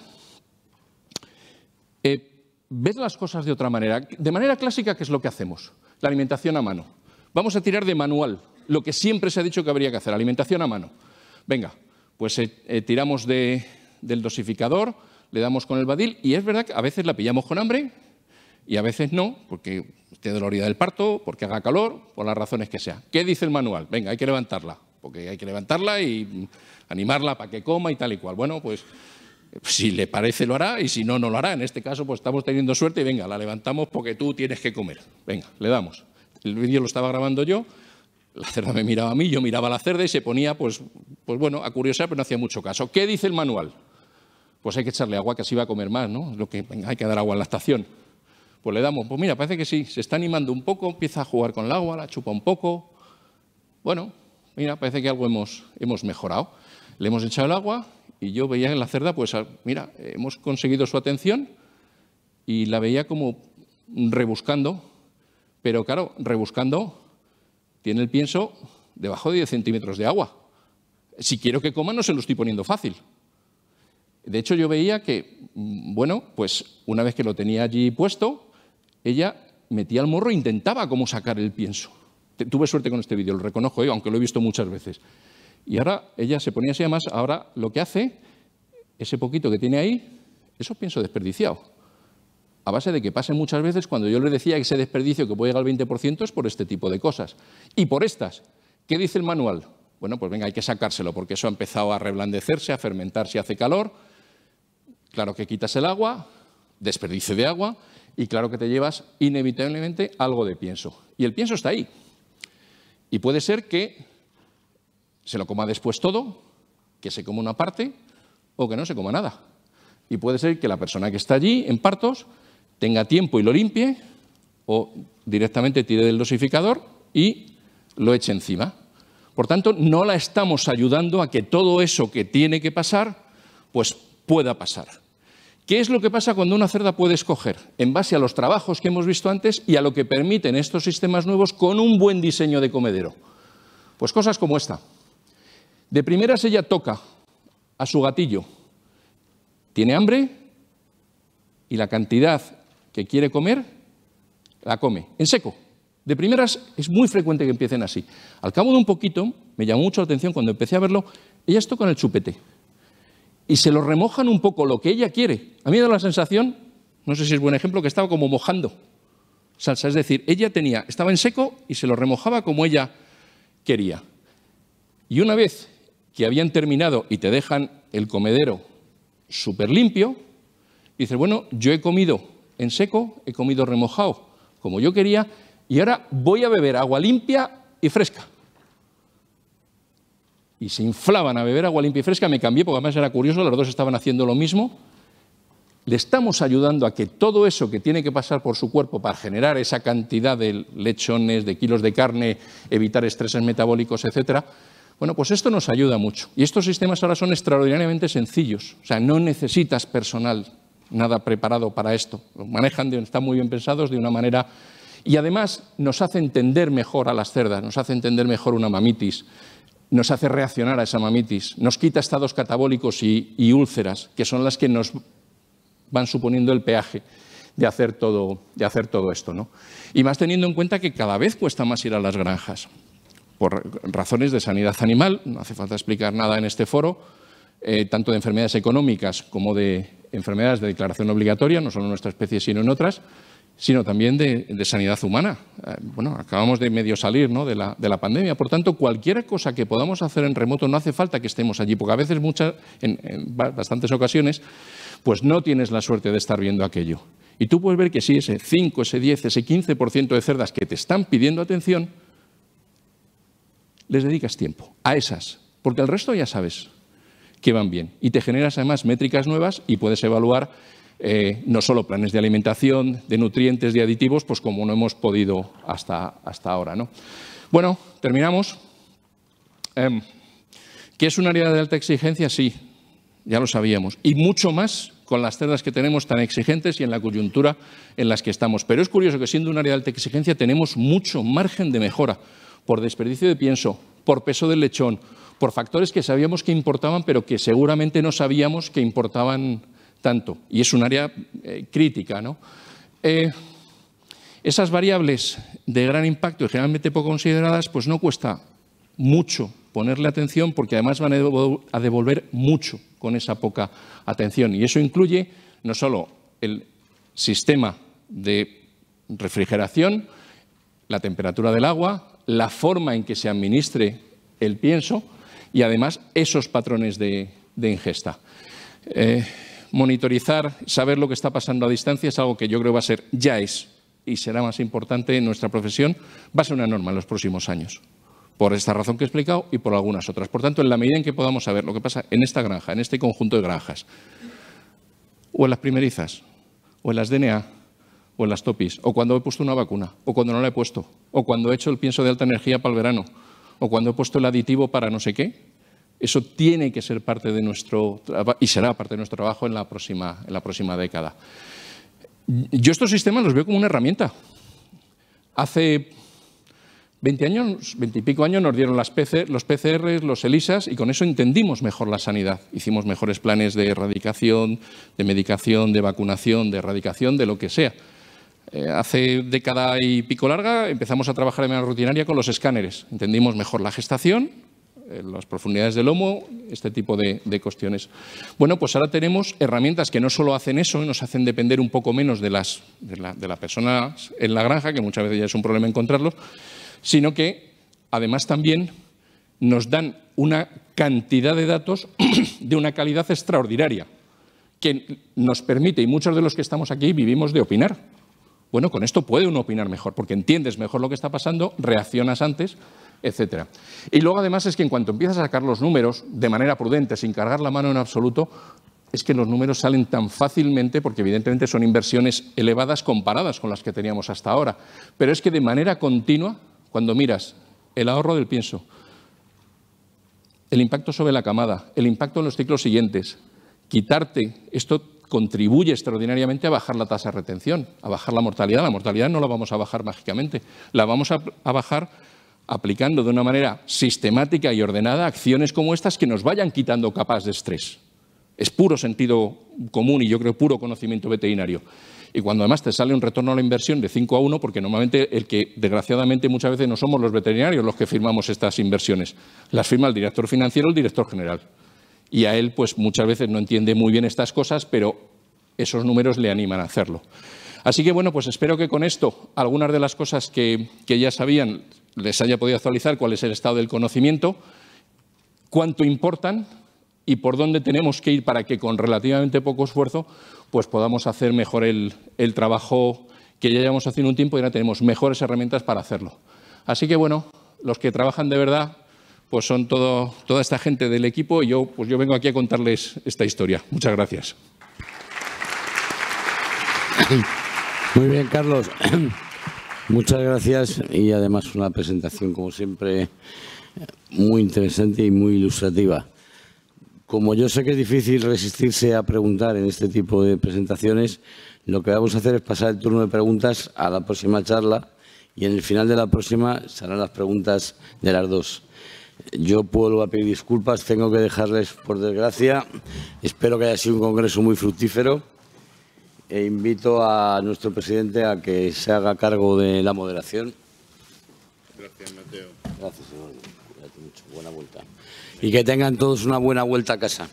ves las cosas de otra manera. De manera clásica, ¿qué es lo que hacemos? La alimentación a mano. Vamos a tirar de manual, lo que siempre se ha dicho que habría que hacer, alimentación a mano. Venga, pues tiramos del dosificador, le damos con el badil, y es verdad que a veces la pillamos con hambre y a veces no, porque esté dolorida del parto, porque haga calor, por las razones que sea. ¿Qué dice el manual? Venga, hay que levantarla, porque hay que levantarla y animarla para que coma y tal y cual. Bueno, pues si le parece lo hará y si no, no lo hará. En este caso, pues estamos teniendo suerte y venga, la levantamos porque tú tienes que comer. Venga, le damos. El vídeo lo estaba grabando yo, la cerda me miraba a mí, yo miraba a la cerda y se ponía, pues bueno, a curiosear, pero no hacía mucho caso. ¿Qué dice el manual? Pues hay que echarle agua, que así va a comer más, ¿no? Lo que, venga, hay que dar agua en lactación. Pues le damos, pues mira, parece que sí, se está animando un poco, empieza a jugar con el agua, la chupa un poco. Bueno, mira, parece que algo hemos mejorado. Le hemos echado el agua y yo veía en la cerda, pues mira, hemos conseguido su atención y la veía como rebuscando, pero claro, rebuscando tiene el pienso debajo de 10 centímetros de agua. Si quiero que coma no se lo estoy poniendo fácil. De hecho, yo veía que, bueno, pues una vez que lo tenía allí puesto, ella metía el morro e intentaba cómo sacar el pienso. Tuve suerte con este vídeo, lo reconozco, aunque lo he visto muchas veces. Y ahora ella se ponía así, además, ahora lo que hace, ese poquito que tiene ahí, eso pienso desperdiciado. a base de que pase muchas veces cuando yo les decía que ese desperdicio que puede llegar al 20% es por este tipo de cosas. Y por estas, ¿qué dice el manual? Bueno, pues venga, hay que sacárselo porque eso ha empezado a reblandecerse, a fermentar si hace calor. Claro que quitas el agua, desperdicio de agua, y claro que te llevas inevitablemente algo de pienso. Y el pienso está ahí. Y puede ser que se lo coma después todo, que se coma una parte o que no se coma nada. Y puede ser que la persona que está allí en partos tenga tiempo y lo limpie o directamente tire del dosificador y lo eche encima. Por tanto, no la estamos ayudando a que todo eso que tiene que pasar, pues pueda pasar. ¿Qué es lo que pasa cuando una cerda puede escoger? En base a los trabajos que hemos visto antes y a lo que permiten estos sistemas nuevos con un buen diseño de comedero. Pues cosas como esta. De primeras ella toca a su gatillo. Tiene hambre y la cantidad que quiere comer, la come, en seco. De primeras es muy frecuente que empiecen así. Al cabo de un poquito, me llamó mucho la atención cuando empecé a verlo, ellas tocan el chupete y se lo remojan un poco lo que ella quiere. A mí me da la sensación, no sé si es buen ejemplo, que estaba como mojando salsa. Es decir, ella estaba en seco y se lo remojaba como ella quería. Y una vez que habían terminado y te dejan el comedero súper limpio, dices, bueno, yo he comido en seco, he comido remojado como yo quería y ahora voy a beber agua limpia y fresca. Y se inflaban a beber agua limpia y fresca, me cambié porque además era curioso, los dos estaban haciendo lo mismo. Le estamos ayudando a que todo eso que tiene que pasar por su cuerpo para generar esa cantidad de lechones, de kilos de carne, evitar estreses metabólicos, etcétera. Bueno, pues esto nos ayuda mucho. Y estos sistemas ahora son extraordinariamente sencillos. O sea, no necesitas personal nada preparado para esto. Lo manejan, están muy bien pensados de una manera. Y además nos hace entender mejor a las cerdas, nos hace entender mejor una mamitis, nos hace reaccionar a esa mamitis, nos quita estados catabólicos y úlceras, que son las que nos van suponiendo el peaje de hacer todo esto, ¿no? Y más teniendo en cuenta que cada vez cuesta más ir a las granjas. Por razones de sanidad animal, no hace falta explicar nada en este foro, tanto de enfermedades económicas como de enfermedades de declaración obligatoria, no solo en nuestra especie sino en otras, sino también de sanidad humana. Bueno, acabamos de medio salir, ¿no?, de la pandemia. Por tanto, cualquier cosa que podamos hacer en remoto no hace falta que estemos allí, porque a veces, en bastantes ocasiones, pues no tienes la suerte de estar viendo aquello. Y tú puedes ver que sí, ese 5, ese 10, ese 15% de cerdas que te están pidiendo atención, les dedicas tiempo a esas, porque el resto ya sabes que van bien. Y te generas además métricas nuevas y puedes evaluar no solo planes de alimentación, de nutrientes, de aditivos, pues como no hemos podido hasta ahora, ¿no? Bueno, terminamos. ¿Qué es un área de alta exigencia? Sí, ya lo sabíamos. Y mucho más con las cerdas que tenemos tan exigentes y en la coyuntura en las que estamos. Pero es curioso que siendo un área de alta exigencia tenemos mucho margen de mejora por desperdicio de pienso, por peso del lechón, por factores que sabíamos que importaban, pero que seguramente no sabíamos que importaban tanto. Y es un área crítica, ¿no? Esas variables de gran impacto y generalmente poco consideradas, pues no cuesta mucho ponerle atención porque además van a devolver mucho con esa poca atención. Y eso incluye no solo el sistema de refrigeración, la temperatura del agua, la forma en que se administre el pienso y además esos patrones de ingesta. Monitorizar, saber lo que está pasando a distancia es algo que yo creo va a ser, ya es y será más importante en nuestra profesión, va a ser una norma en los próximos años. Por esta razón que he explicado y por algunas otras. Por tanto, en la medida en que podamos saber lo que pasa en esta granja, en este conjunto de granjas, o en las primerizas, o en las DNA, o en las topis, o cuando he puesto una vacuna, o cuando no la he puesto, o cuando he hecho el pienso de alta energía para el verano, o cuando he puesto el aditivo para no sé qué, eso tiene que ser parte de nuestro y será parte de nuestro trabajo en la próxima década. Yo estos sistemas los veo como una herramienta. Hace 20 y pico años nos dieron los PCRs, los ELISAs y con eso entendimos mejor la sanidad. Hicimos mejores planes de erradicación, de medicación, de vacunación, de erradicación, de lo que sea. Hace década y pico larga empezamos a trabajar de manera rutinaria con los escáneres. Entendimos mejor la gestación, las profundidades del lomo, este tipo de cuestiones. Bueno, pues ahora tenemos herramientas que no solo hacen eso y nos hacen depender un poco menos de la persona en la granja, que muchas veces ya es un problema encontrarlos, sino que además también nos dan una cantidad de datos de una calidad extraordinaria que nos permite, y muchos de los que estamos aquí vivimos de opinar. Bueno, con esto puede uno opinar mejor, porque entiendes mejor lo que está pasando, reaccionas antes, etcétera. Y luego, además, es que en cuanto empiezas a sacar los números de manera prudente, sin cargar la mano en absoluto, es que los números salen tan fácilmente, porque evidentemente son inversiones elevadas comparadas con las que teníamos hasta ahora. Pero es que de manera continua, cuando miras el ahorro del pienso, el impacto sobre la camada, el impacto en los ciclos siguientes, quitarte, esto contribuye extraordinariamente a bajar la tasa de retención, a bajar la mortalidad. La mortalidad no la vamos a bajar mágicamente, la vamos a bajar aplicando de una manera sistemática y ordenada acciones como estas que nos vayan quitando capas de estrés. Es puro sentido común y yo creo puro conocimiento veterinario. Y cuando además te sale un retorno a la inversión de 5-1, porque normalmente el que, desgraciadamente, muchas veces no somos los veterinarios los que firmamos estas inversiones, las firma el director financiero o el director general. Y a él, pues muchas veces no entiende muy bien estas cosas, pero esos números le animan a hacerlo. Así que, bueno, pues espero que con esto algunas de las cosas que ya sabían les haya podido actualizar cuál es el estado del conocimiento, cuánto importan y por dónde tenemos que ir para que con relativamente poco esfuerzo pues podamos hacer mejor el trabajo que ya llevamos haciendo un tiempo y ahora tenemos mejores herramientas para hacerlo. Así que, bueno, los que trabajan de verdad pues son toda esta gente del equipo y yo vengo aquí a contarles esta historia. Muchas gracias. Muy bien, Carlos. Muchas gracias y además una presentación, como siempre, muy interesante y muy ilustrativa. Como yo sé que es difícil resistirse a preguntar en este tipo de presentaciones, lo que vamos a hacer es pasar el turno de preguntas a la próxima charla y en el final de la próxima serán las preguntas de las dos. Yo vuelvo a pedir disculpas, tengo que dejarles por desgracia. Espero que haya sido un congreso muy fructífero e invito a nuestro presidente a que se haga cargo de la moderación. Gracias, Mateo. Gracias, señor. Cuídate mucho. Buena vuelta. Y que tengan todos una buena vuelta a casa.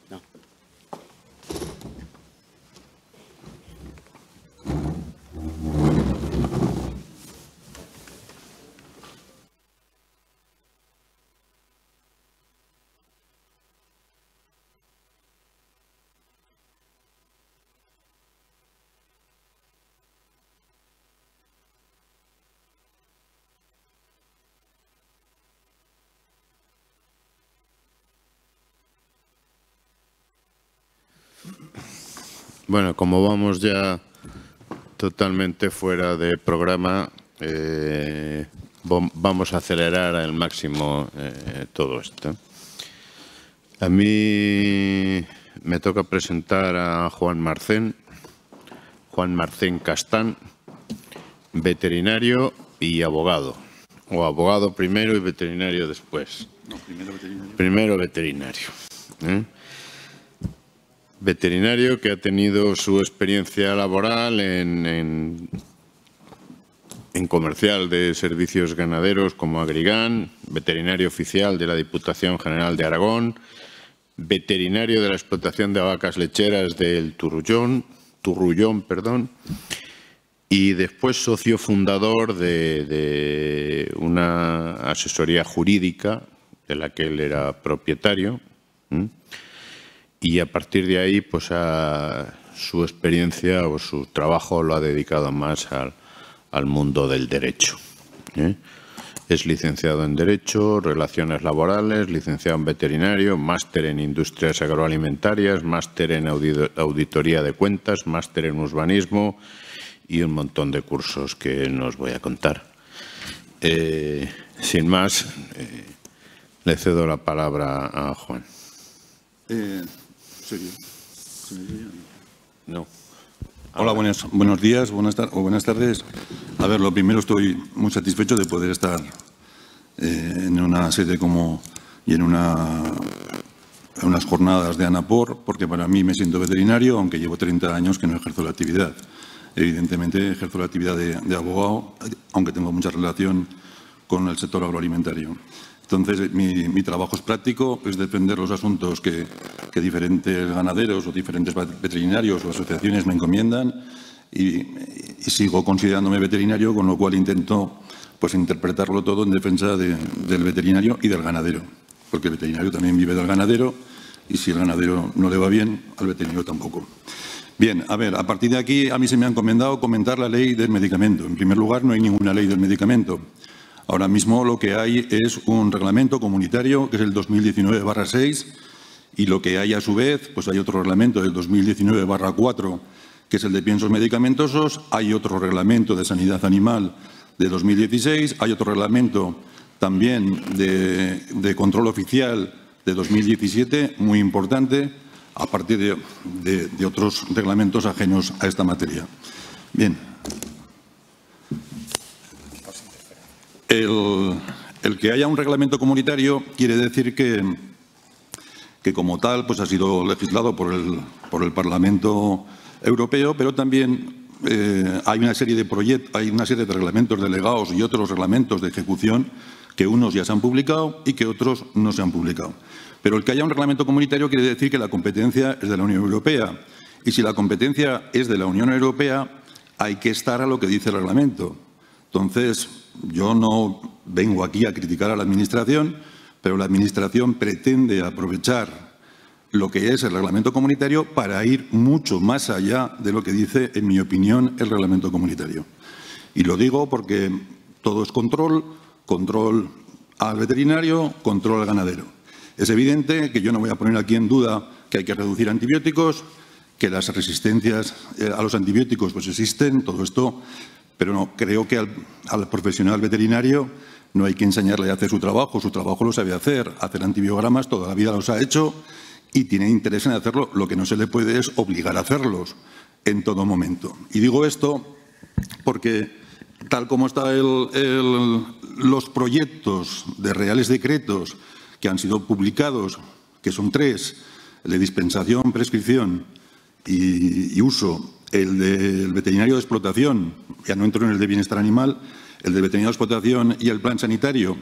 No. Bueno, como vamos ya totalmente fuera de programa, vamos a acelerar al máximo todo esto. A mí me toca presentar a Juan Marcén Castán, veterinario y abogado. O abogado primero y veterinario después. No, primero veterinario. Primero veterinario. Veterinario que ha tenido su experiencia laboral en comercial de servicios ganaderos como Agrigán, veterinario oficial de la Diputación General de Aragón, veterinario de la explotación de vacas lecheras del Turrullón, y después socio fundador de una asesoría jurídica de la que él era propietario. Y a partir de ahí, pues su experiencia o su trabajo lo ha dedicado más al mundo del derecho. Es licenciado en Derecho, Relaciones Laborales, licenciado en Veterinario, máster en Industrias Agroalimentarias, máster en Auditoría de Cuentas, máster en Urbanismo y un montón de cursos que no os voy a contar. Sin más, le cedo la palabra a Juan. ¿Serio? No. Hola, buenos días, buenas tardes. A ver, lo primero, estoy muy satisfecho de poder estar en una sede y en unas jornadas de ANAPOR, porque para mí me siento veterinario, aunque llevo 30 años que no ejerzo la actividad. evidentemente ejerzo la actividad de abogado, aunque tengo mucha relación con el sector agroalimentario. Entonces, mi trabajo es práctico, es defender los asuntos que diferentes ganaderos o diferentes veterinarios o asociaciones me encomiendan y sigo considerándome veterinario, con lo cual intento pues interpretarlo todo en defensa del veterinario y del ganadero, porque el veterinario también vive del ganadero y si el ganadero no le va bien, al veterinario tampoco. Bien, a ver, a partir de aquí a mí se me ha encomendado comentar la ley del medicamento. En primer lugar, no hay ninguna ley del medicamento. Ahora mismo lo que hay es un reglamento comunitario, que es el 2019/6, y lo que hay a su vez, pues hay otro reglamento del 2019/4, que es el de piensos medicamentosos, hay otro reglamento de sanidad animal de 2016, hay otro reglamento también de control oficial de 2017, muy importante, aparte de otros reglamentos ajenos a esta materia. Bien. El que haya un reglamento comunitario quiere decir que como tal pues ha sido legislado por el Parlamento Europeo, pero también hay una serie de reglamentos delegados y otros reglamentos de ejecución que unos ya se han publicado y que otros no se han publicado. Pero el que haya un reglamento comunitario quiere decir que la competencia es de la Unión Europea. Y si la competencia es de la Unión Europea, hay que estar a lo que dice el reglamento. Entonces, yo no vengo aquí a criticar a la Administración, pero la Administración pretende aprovechar lo que es el reglamento comunitario para ir mucho más allá de lo que dice, en mi opinión, el reglamento comunitario. Y lo digo porque todo es control al veterinario, control al ganadero. Es evidente que yo no voy a poner aquí en duda que hay que reducir antibióticos, que las resistencias a los antibióticos pues existen, todo esto, pero no, creo que al profesional veterinario no hay que enseñarle a hacer su trabajo lo sabe hacer antibiogramas, toda la vida los ha hecho y tiene interés en hacerlo, lo que no se le puede es obligar a hacerlos en todo momento. Y digo esto porque tal como están los proyectos de reales decretos que han sido publicados, que son 3, el de dispensación, prescripción y uso, el del veterinario de explotación, ya no entro en el de bienestar animal, el del veterinario de explotación y el plan sanitario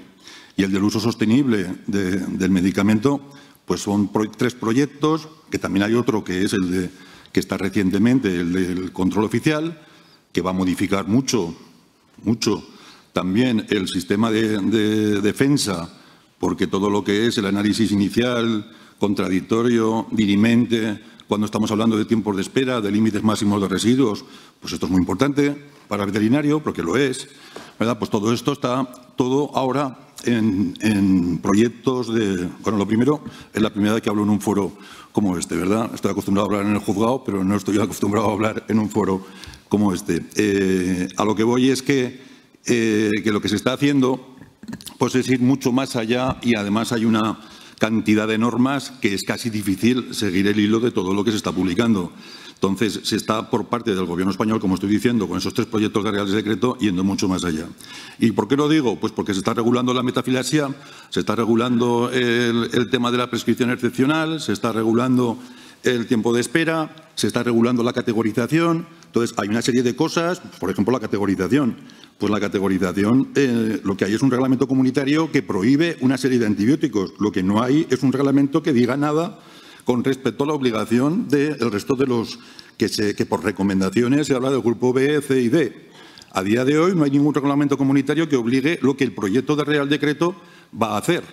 y el del uso sostenible del medicamento, pues son 3 proyectos, que también hay otro que es que está recientemente, el del control oficial, que va a modificar mucho también el sistema de defensa, porque todo lo que es el análisis inicial, contradictorio, dirimente, cuando estamos hablando de tiempos de espera, de límites máximos de residuos, pues esto es muy importante para el veterinario, porque lo es, ¿verdad? Pues todo esto está ahora en proyectos Bueno, lo primero, es la primera vez que hablo en un foro como este, ¿verdad? Estoy acostumbrado a hablar en el juzgado, pero no estoy acostumbrado a hablar en un foro como este. A lo que voy es que lo que se está haciendo pues es ir mucho más allá y además hay una cantidad de normas que es casi difícil seguir el hilo de todo lo que se está publicando. Entonces, se está por parte del Gobierno español, como estoy diciendo, con esos 3 proyectos de reales decreto, yendo mucho más allá. ¿Y por qué lo digo? Pues porque se está regulando la metafilasia, se está regulando el tema de la prescripción excepcional, se está regulando el tiempo de espera, se está regulando la categorización. Entonces, hay una serie de cosas, por ejemplo, la categorización. Pues la categorización, lo que hay es un reglamento comunitario que prohíbe una serie de antibióticos. Lo que no hay es un reglamento que diga nada con respecto a la obligación del resto de los que por recomendaciones se habla del grupo B, C y D. A día de hoy no hay ningún reglamento comunitario que obligue lo que el proyecto de Real Decreto va a hacer.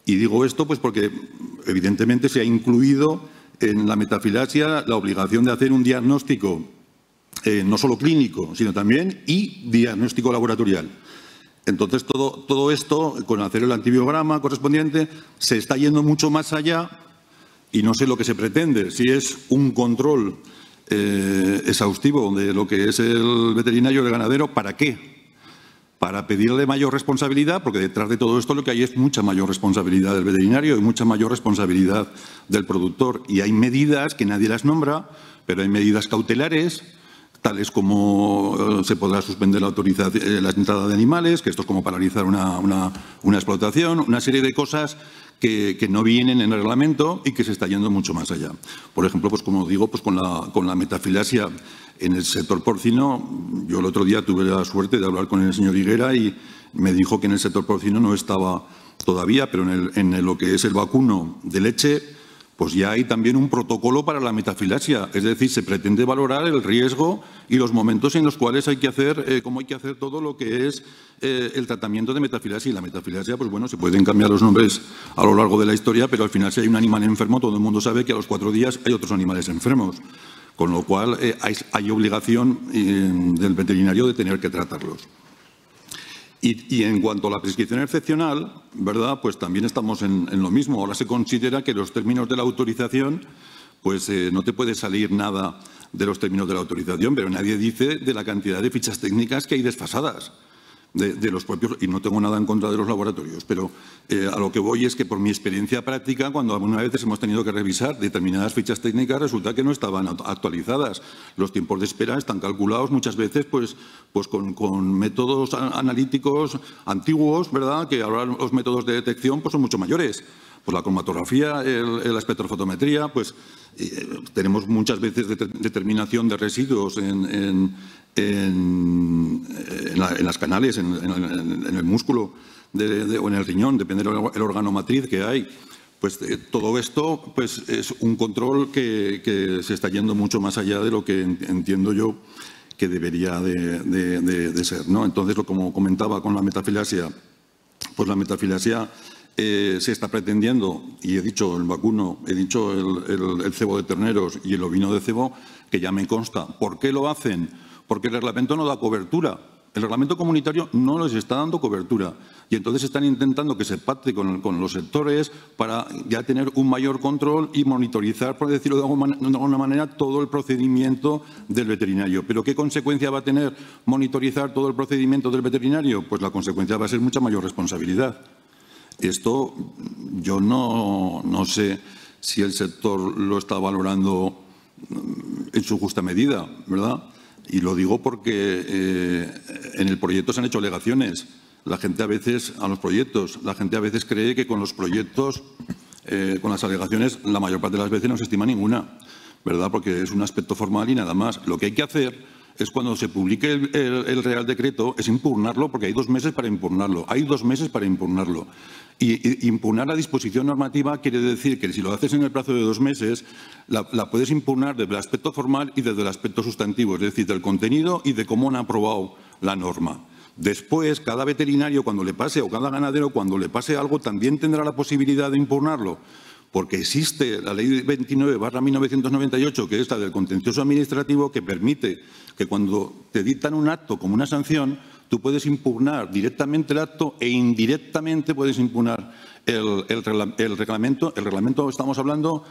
Y digo esto pues porque evidentemente se ha incluido en la metafilasia la obligación de hacer un diagnóstico no solo clínico, sino también diagnóstico laboratorial. Entonces, todo esto, con hacer el antibiograma correspondiente, se está yendo mucho más allá y no sé lo que se pretende. Si es un control exhaustivo de lo que es el veterinario, el ganadero, ¿para qué? Para pedirle mayor responsabilidad, porque detrás de todo esto lo que hay es mucha mayor responsabilidad del veterinario y mucha mayor responsabilidad del productor. Y hay medidas que nadie las nombra, pero hay medidas cautelares, tales como se podrá suspender la entrada de animales, que esto es como paralizar una explotación, una serie de cosas que no vienen en el reglamento y que se está yendo mucho más allá. Por ejemplo, pues como digo, pues con la metafilasia en el sector porcino, yo el otro día tuve la suerte de hablar con el señor Higuera y me dijo que en el sector porcino no estaba todavía, pero en lo que es el vacuno de leche, pues ya hay también un protocolo para la metafilasia. Es decir, se pretende valorar el riesgo y los momentos en los cuales hay que hacer, cómo hay que hacer todo lo que es el tratamiento de metafilasia. Y la metafilasia, pues bueno, se pueden cambiar los nombres a lo largo de la historia, pero al final si hay un animal enfermo, todo el mundo sabe que a los 4 días hay otros animales enfermos. Con lo cual hay obligación del veterinario de tener que tratarlos. Y en cuanto a la prescripción excepcional, ¿verdad? Pues también estamos en lo mismo. Ahora se considera que los términos de la autorización, pues no te puede salir nada de los términos de la autorización, pero nadie dice de la cantidad de fichas técnicas que hay desfasadas de los propios, y no tengo nada en contra de los laboratorios, pero a lo que voy es que por mi experiencia práctica, cuando algunas veces hemos tenido que revisar determinadas fichas técnicas, resulta que no estaban actualizadas. Los tiempos de espera están calculados muchas veces pues con métodos analíticos antiguos, ¿verdad? Que ahora los métodos de detección pues son mucho mayores. Pues la cromatografía, la espectrofotometría, pues tenemos muchas veces determinación de residuos en las canales, en el músculo o en el riñón, depende del órgano matriz que hay. Pues todo esto pues, es un control que se está yendo mucho más allá de lo que entiendo yo que debería de ser, ¿no? Entonces, como comentaba con la metafilasia, pues la metafilasia se está pretendiendo, y he dicho el vacuno, he dicho el cebo de terneros y el ovino de cebo, que ya me consta. ¿Por qué lo hacen? Porque el reglamento no da cobertura. El reglamento comunitario no les está dando cobertura. Y entonces están intentando que se pacte con los sectores para ya tener un mayor control y monitorizar, por decirlo de alguna manera, todo el procedimiento del veterinario. ¿Pero qué consecuencia va a tener monitorizar todo el procedimiento del veterinario? Pues la consecuencia va a ser mucha mayor responsabilidad. Esto yo no sé si el sector lo está valorando en su justa medida, ¿verdad? Y lo digo porque en el proyecto se han hecho alegaciones. La gente a veces cree que con los proyectos, con las alegaciones, la mayor parte de las veces no se estima ninguna, ¿verdad? Porque es un aspecto formal y nada más. Lo que hay que hacer es cuando se publique el Real Decreto, es impugnarlo, porque hay 2 meses para impugnarlo. Hay 2 meses para impugnarlo. Y impugnar la disposición normativa quiere decir que si lo haces en el plazo de 2 meses, la puedes impugnar desde el aspecto formal y desde el aspecto sustantivo, es decir, del contenido y de cómo han aprobado la norma. Después, cada veterinario cuando le pase, o cada ganadero cuando le pase algo, también tendrá la posibilidad de impugnarlo. Porque existe la Ley 29/1998, que es la del contencioso administrativo, que permite que cuando te dictan un acto como una sanción, tú puedes impugnar directamente el acto e indirectamente puedes impugnar el reglamento. El reglamento, estamos hablando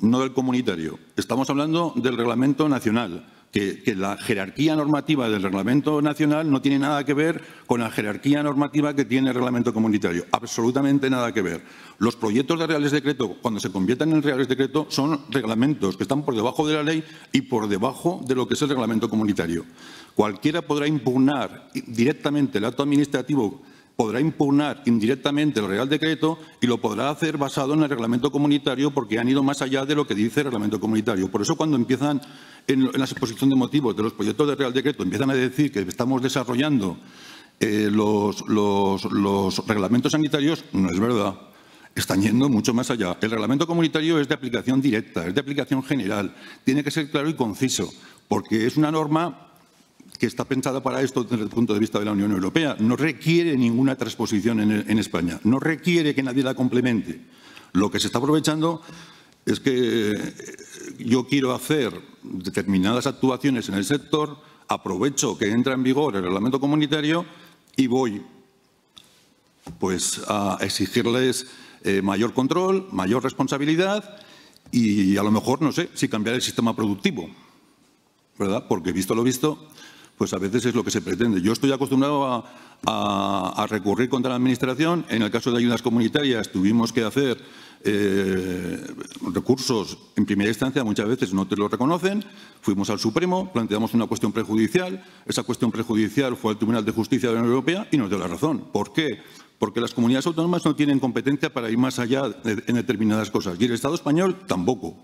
no del comunitario, estamos hablando del reglamento nacional. Que la jerarquía normativa del reglamento nacional no tiene nada que ver con la jerarquía normativa que tiene el reglamento comunitario. Absolutamente nada que ver. Los proyectos de reales decreto, cuando se conviertan en reales decreto, son reglamentos que están por debajo de la ley y por debajo de lo que es el reglamento comunitario. Cualquiera podrá impugnar directamente el acto administrativo, podrá impugnar indirectamente el Real Decreto y lo podrá hacer basado en el reglamento comunitario porque han ido más allá de lo que dice el reglamento comunitario. Por eso cuando empiezan en la exposición de motivos de los proyectos de Real Decreto empiezan a decir que estamos desarrollando los reglamentos sanitarios, no es verdad. Están yendo mucho más allá. El reglamento comunitario es de aplicación directa, es de aplicación general. Tiene que ser claro y conciso porque es una norma que está pensada para esto desde el punto de vista de la Unión Europea. No requiere ninguna transposición en España, no requiere que nadie la complemente. Lo que se está aprovechando es que yo quiero hacer determinadas actuaciones en el sector, aprovecho que entra en vigor el reglamento comunitario y voy pues, a exigirles mayor control, mayor responsabilidad y a lo mejor, no sé, si cambiar el sistema productivo, ¿verdad? Porque visto lo visto, pues a veces es lo que se pretende. Yo estoy acostumbrado a recurrir contra la Administración. En el caso de ayudas comunitarias tuvimos que hacer recursos en primera instancia, muchas veces no te lo reconocen. Fuimos al Supremo, planteamos una cuestión prejudicial. Esa cuestión prejudicial fue al Tribunal de Justicia de la Unión Europea y nos dio la razón. ¿Por qué? Porque las comunidades autónomas no tienen competencia para ir más allá en determinadas cosas. Y el Estado español tampoco.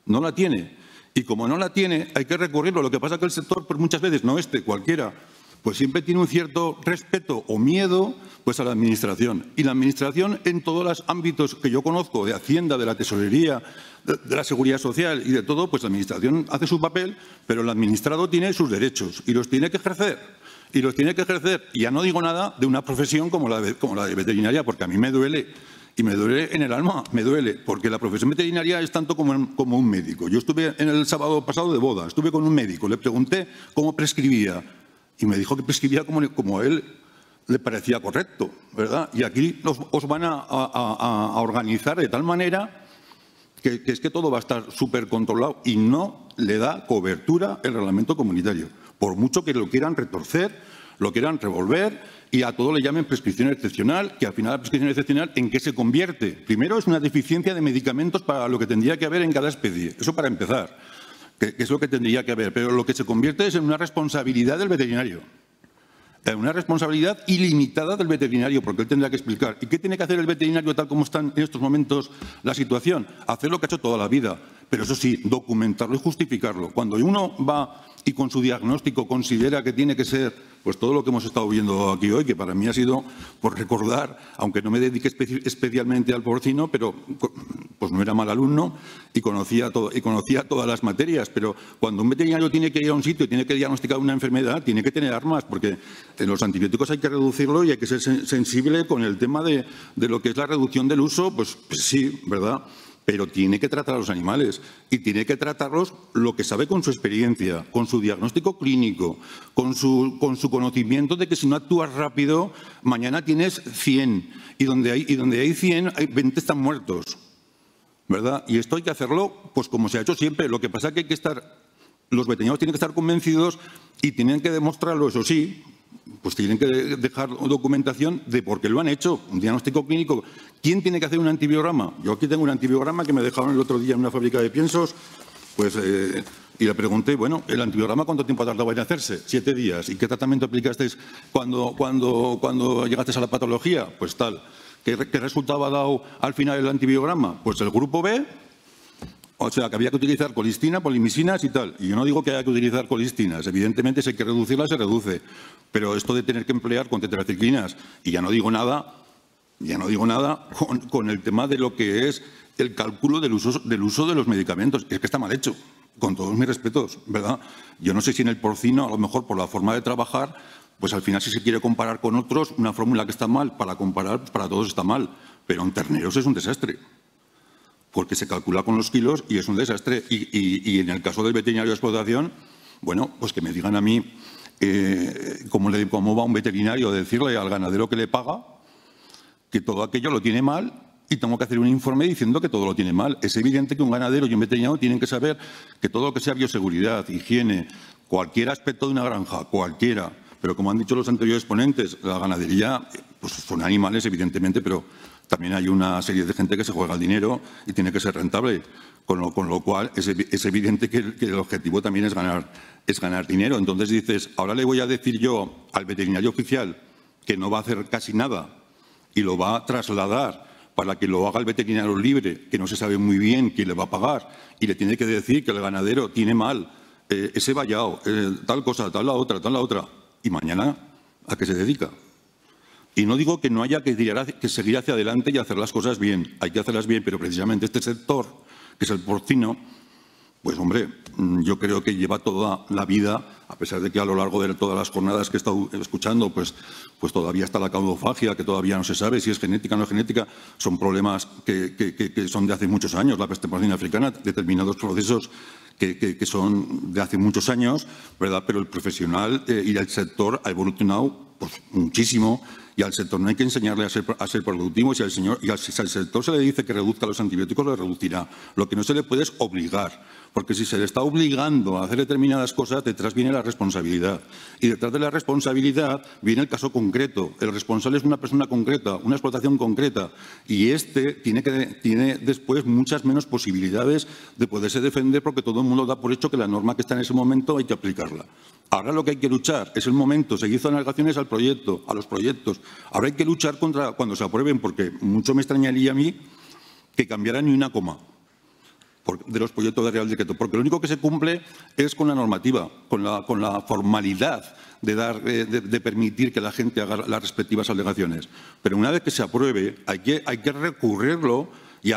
No la tiene. Y como no la tiene, hay que recurrirlo. Lo que pasa es que el sector, pues muchas veces, no cualquiera, pues siempre tiene un cierto respeto o miedo pues a la Administración. Y la Administración, en todos los ámbitos que yo conozco, de Hacienda, de la Tesorería, de la Seguridad Social y de todo, pues la Administración hace su papel, pero el administrado tiene sus derechos y los tiene que ejercer. Y los tiene que ejercer. Y ya no digo nada de una profesión como la de veterinaria, porque a mí me duele. Y me duele en el alma, me duele, porque la profesión veterinaria es tanto como un médico. Yo estuve en el sábado pasado de boda, estuve con un médico, le pregunté cómo prescribía y me dijo que prescribía como a él le parecía correcto, ¿verdad? Y aquí os van a organizar de tal manera que es que todo va a estar súper controlado y no le da cobertura el reglamento comunitario. Por mucho que lo quieran retorcer, lo quieran revolver y a todo le llamen prescripción excepcional, que al final la prescripción excepcional, ¿en qué se convierte? Primero, es una deficiencia de medicamentos para lo que tendría que haber en cada especie. Eso para empezar, que es lo que tendría que haber. Pero lo que se convierte es en una responsabilidad del veterinario. En una responsabilidad ilimitada del veterinario, porque él tendrá que explicar. ¿Y qué tiene que hacer el veterinario tal como está en estos momentos la situación? Hacer lo que ha hecho toda la vida. Pero eso sí, documentarlo y justificarlo. Cuando uno va y con su diagnóstico considera que tiene que ser pues todo lo que hemos estado viendo aquí hoy, que para mí ha sido por recordar, aunque no me dedique especialmente al porcino, pero pues no era mal alumno y conocía todas las materias. Pero cuando un veterinario tiene que ir a un sitio y tiene que diagnosticar una enfermedad, tiene que tener armas, porque en los antibióticos hay que reducirlo y hay que ser sensible con el tema de lo que es la reducción del uso, pues sí, ¿verdad? Pero tiene que tratar a los animales y tiene que tratarlos lo que sabe con su experiencia, con su diagnóstico clínico, con su conocimiento de que si no actúas rápido, mañana tienes 100 y donde hay 100, 20 están muertos, ¿verdad? Y esto hay que hacerlo pues como se ha hecho siempre. Lo que pasa es que los veterinarios tienen que estar convencidos y tienen que demostrarlo, eso sí, pues tienen que dejar documentación de por qué lo han hecho, un diagnóstico clínico. ¿Quién tiene que hacer un antibiograma? Yo aquí tengo un antibiograma que me dejaron el otro día en una fábrica de piensos, pues, y le pregunté, bueno, ¿el antibiograma cuánto tiempo ha tardado en hacerse? 7 días. ¿Y qué tratamiento aplicasteis cuando llegasteis a la patología? Pues tal. ¿Qué resultado ha dado al final el antibiograma? Pues el grupo B. O sea, que había que utilizar colistina, polimisinas y tal. Y yo no digo que haya que utilizar colistinas. Evidentemente, si hay que reducirlas, se reduce. Pero esto de tener que emplear con tetraciclinas, y ya no digo nada con el tema de lo que es el cálculo del uso de los medicamentos. Es que está mal hecho, con todos mis respetos, ¿verdad? Yo no sé si en el porcino, a lo mejor por la forma de trabajar, pues al final si se quiere comparar con otros, una fórmula que está mal, para comparar, pues para todos está mal. Pero en terneros es un desastre, porque se calcula con los kilos y es un desastre. Y en el caso del veterinario de explotación, bueno, pues que me digan a mí cómo va un veterinario a decirle al ganadero que le paga que todo aquello lo tiene mal y tengo que hacer un informe diciendo que todo lo tiene mal. Es evidente que un ganadero y un veterinario tienen que saber que todo lo que sea bioseguridad, higiene, cualquier aspecto de una granja, cualquiera, pero como han dicho los anteriores ponentes, la ganadería pues son animales evidentemente, pero también hay una serie de gente que se juega el dinero y tiene que ser rentable, con lo cual es evidente que el objetivo también es ganar dinero. Entonces dices, ahora le voy a decir yo al veterinario oficial que no va a hacer casi nada y lo va a trasladar para que lo haga el veterinario libre, que no se sabe muy bien quién le va a pagar, y le tiene que decir que el ganadero tiene mal ese vallado, tal cosa, tal la otra, y mañana, ¿a qué se dedica? Y no digo que no haya que seguir hacia adelante y hacer las cosas bien, hay que hacerlas bien, pero precisamente este sector, que es el porcino, pues hombre, yo creo que lleva toda la vida, a pesar de que a lo largo de todas las jornadas que he estado escuchando, pues todavía está la caudofagia, que todavía no se sabe si es genética o no es genética, son problemas que son de hace muchos años, la peste porcina africana, determinados procesos que son de hace muchos años, ¿verdad? Pero el profesional y el sector ha evolucionado pues muchísimo Y al sector no hay que enseñarle a ser productivo. Si al sector se le dice que reduzca los antibióticos, lo reducirá. Lo que no se le puede es obligar. Porque si se le está obligando a hacer determinadas cosas, detrás viene la responsabilidad. Y detrás de la responsabilidad viene el caso concreto. El responsable es una persona concreta, una explotación concreta. Y tiene después muchas menos posibilidades de poderse defender porque todo el mundo da por hecho que la norma que está en ese momento hay que aplicarla. Ahora lo que hay que luchar es el momento. Se hizo alegaciones al proyecto, a los proyectos. Ahora hay que luchar contra cuando se aprueben, porque mucho me extrañaría a mí que cambiara ni una coma de los proyectos de Real Decreto, porque lo único que se cumple es con la normativa, con la formalidad de permitir que la gente haga las respectivas alegaciones. Pero una vez que se apruebe, hay que recurrirlo y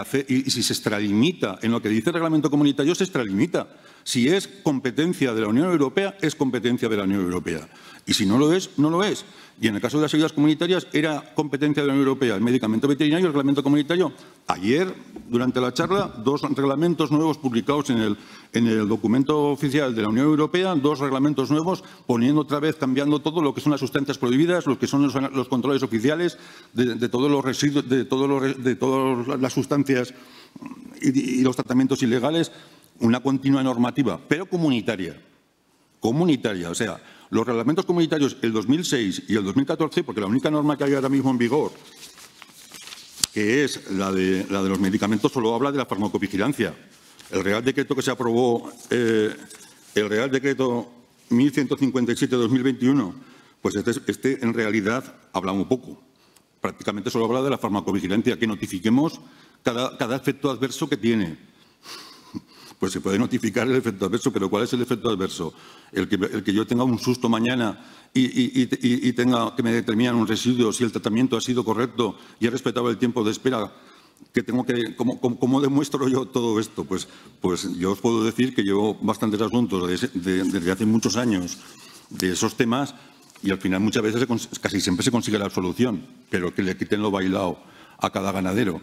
si se extralimita en lo que dice el reglamento comunitario, se extralimita. Si es competencia de la Unión Europea, es competencia de la Unión Europea. Y si no lo es, no lo es. Y en el caso de las ayudas comunitarias, era competencia de la Unión Europea el medicamento veterinario y el reglamento comunitario. Ayer, durante la charla, 2 reglamentos nuevos publicados en el documento oficial de la Unión Europea, 2 reglamentos nuevos poniendo otra vez, cambiando todo lo que son las sustancias prohibidas, lo que son los controles oficiales de todos los residuos, de todas las sustancias y los tratamientos ilegales. Una continua normativa, pero comunitaria. Comunitaria, o sea, los reglamentos comunitarios el 2006 y el 2014, porque la única norma que hay ahora mismo en vigor, que es la de los medicamentos, solo habla de la farmacovigilancia. El Real Decreto que se aprobó, el Real Decreto 1157-2021, pues este en realidad habla muy poco. Prácticamente solo habla de la farmacovigilancia, que notifiquemos cada efecto adverso que tiene. Pues se puede notificar el efecto adverso, pero ¿cuál es el efecto adverso? El que yo tenga un susto mañana y tenga que me determinan un residuo, si el tratamiento ha sido correcto y he respetado el tiempo de espera, ¿cómo demuestro yo todo esto? Pues yo os puedo decir que llevo bastantes asuntos desde hace muchos años de esos temas y al final muchas veces casi siempre se consigue la absolución, pero que le quiten lo bailado a cada ganadero